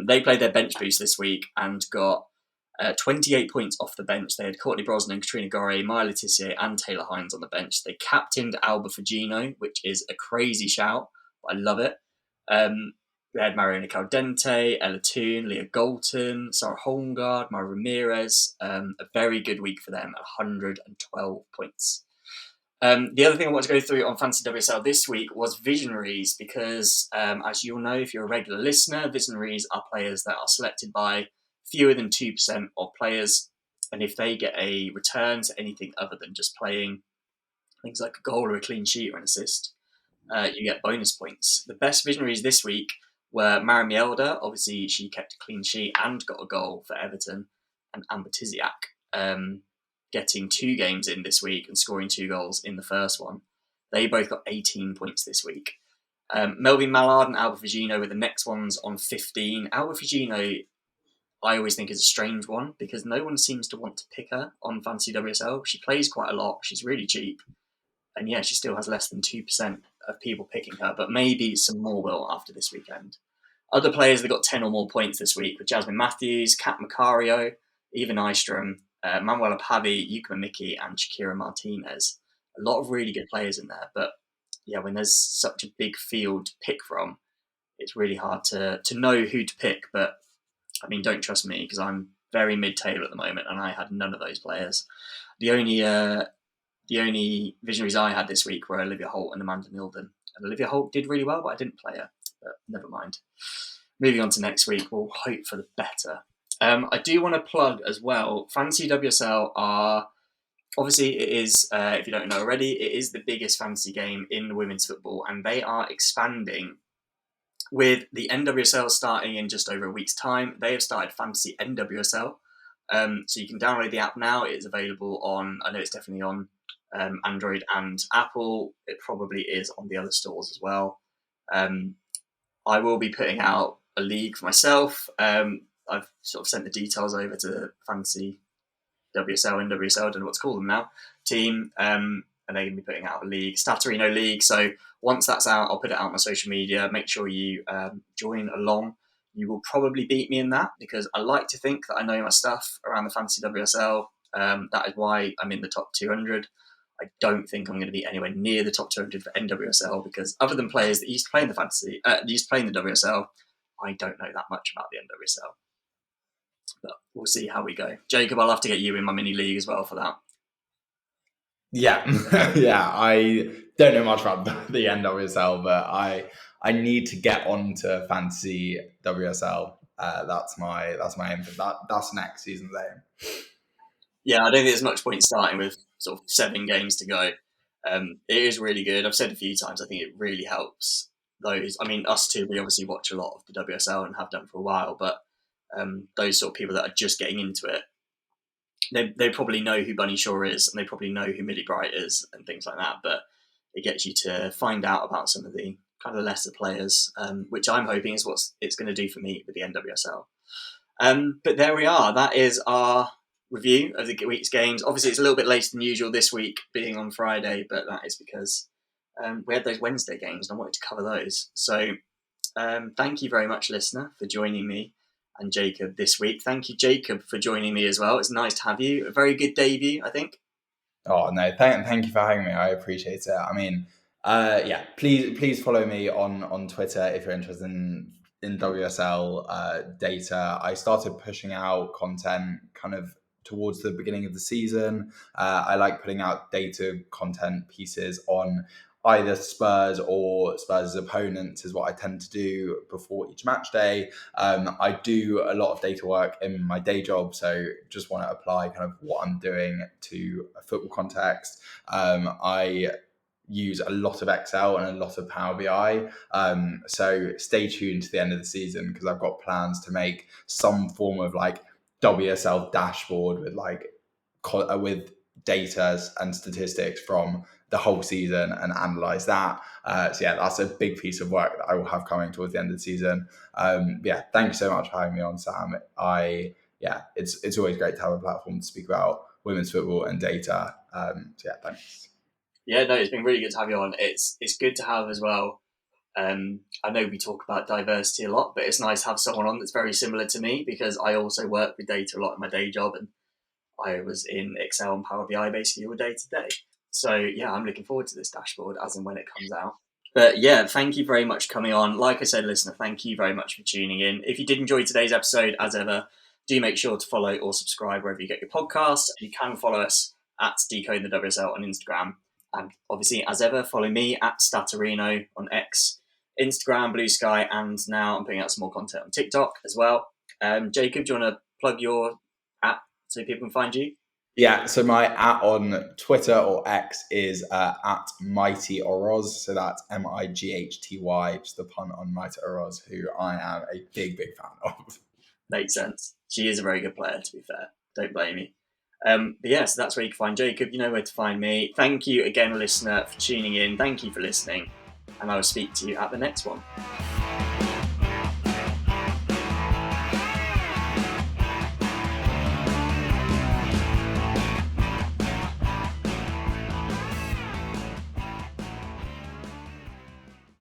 They played their bench boost this week and got 28 points off the bench. They had Courtney Brosnan, Katrina Gorey, Maya Letitia, and Taylor Hines on the bench. They captained Alba Fagino, which is a crazy shout, but I love it. They had Mariana Caldente, Ella Toon, Leah Galton, Sarah Holmgard, Mara Ramirez. A very good week for them, 112 points. The other thing I want to go through on Fantasy WSL this week was Visionaries, because as you'll know, if you're a regular listener, Visionaries are players that are selected by fewer than 2% of players. And if they get a return to anything other than just playing, things like a goal or a clean sheet or an assist, you get bonus points. The best Visionaries this week were Mara Mielda. Obviously, she kept a clean sheet and got a goal for Everton, and Amber Tysiak, getting 2 games in this week and scoring 2 goals in the first one. They both got 18 points this week. Melvin Mallard and Alba Fagino were the next ones on 15. Alba Fagino, I always think, is a strange one because no one seems to want to pick her on Fantasy WSL. She plays quite a lot. She's really cheap. And yeah, she still has less than 2% of people picking her, but maybe some more will after this weekend. Other players that got 10 or more points this week were Jasmine Matthews, Kat Macario, Eva Nystrom, Manuela Pavi, Yuka Miki, and Shakira Martinez. A lot of really good players in there, but yeah, when there's such a big field to pick from, it's really hard to know who to pick. But I mean, don't trust me because I'm very mid-table at the moment and I had none of those players. The only the only visionaries I had this week were Olivia Holt and Amanda Nilden. And Olivia Holt did really well, but I didn't play her. But never mind. Moving on to next week, we'll hope for the better. I do want to plug as well, Fantasy WSL are... Obviously, it is, if you don't know already, it is the biggest fantasy game in women's football, and they are expanding with the NWSL starting in just over a week's time. They have started Fantasy NWSL. So you can download the app now. It is available on, I know it's definitely on Android and Apple. It probably is on the other stores as well. I will be putting out a league for myself. I've sort of sent the details over to the Fantasy WSL, NWSL, I don't know what to call them now, team, and they're going to be putting out a league, Stattorino League. So once that's out, I'll put it out on my social media. Make sure you join along. You will probably beat me in that because I like to think that I know my stuff around the Fantasy WSL. That is why I'm in the top 200. I don't think I'm going to be anywhere near the top 200 for NWSL because other than players that used to play in the Fantasy, used to play in the WSL, I don't know that much about the NWSL. But we'll see how we go. Jacob, I'll have to get you in my mini league as well for that. Yeah, yeah. I don't know much about the NWSL, but I need to get onto Fantasy WSL. That's my aim for that. That's next season's aim. Yeah, I don't think there's much point starting with sort of 7 games to go. It is really good. I've said a few times, I think it really helps those. I mean, us too, we obviously watch a lot of the WSL and have done for a while, but those sort of people that are just getting into it, they probably know who Bunny Shaw is and they probably know who Millie Bright is and things like that. But it gets you to find out about some of the kind of lesser players, which I'm hoping is what it's going to do for me with the NWSL. But there we are. That is our review of the week's games. Obviously, it's a little bit later than usual this week, being on Friday, but that is because we had those Wednesday games and I wanted to cover those. So thank you very much, listener, for joining me and Jacob this week. Thank you, Jacob, for joining me as well. It's nice to have you. A very good debut, I think. Oh no, thank you for having me. I appreciate it. I mean, yeah, please follow me on Twitter if you're interested in WSL data. I started pushing out content kind of towards the beginning of the season. I like putting out data content pieces on either Spurs or Spurs' opponents is what I tend to do before each match day. I do a lot of data work in my day job, so just want to apply kind of what I'm doing to a football context. I use a lot of Excel and a lot of Power BI. So stay tuned to the end of the season because I've got plans to make some form of like WSL dashboard with with data and statistics from the whole season and analyze that. So yeah, that's a big piece of work that I will have coming towards the end of the season. Yeah, thank you so much for having me on, Sam. It's always great to have a platform to speak about women's football and data. So yeah, thanks. Yeah, no, it's been really good to have you on. It's good to have as well. I know we talk about diversity a lot, but it's nice to have someone on that's very similar to me because I also work with data a lot in my day job and I was in Excel and Power BI basically all day today. So yeah, I'm looking forward to this dashboard as and when it comes out. But yeah, thank you very much for coming on. Like I said, listener, thank you very much for tuning in. If you did enjoy today's episode, as ever, do make sure to follow or subscribe wherever you get your podcasts. You can follow us at Decoding the WSL on Instagram. And obviously, as ever, follow me at Stattorino on X, Instagram, Blue Sky, and now I'm putting out some more content on TikTok as well. Jacob, do you want to plug your app so people can find you? Yeah, so my at on Twitter or X is at Mighty Oroz. So that's Mighty, just the pun on Mighty Oroz, who I am a big fan of. Makes sense. She is a very good player, to be fair. Don't blame me. But yeah, so that's where you can find Jacob. You know where to find me. Thank you again, listener, for tuning in. Thank you for listening. And I will speak to you at the next one.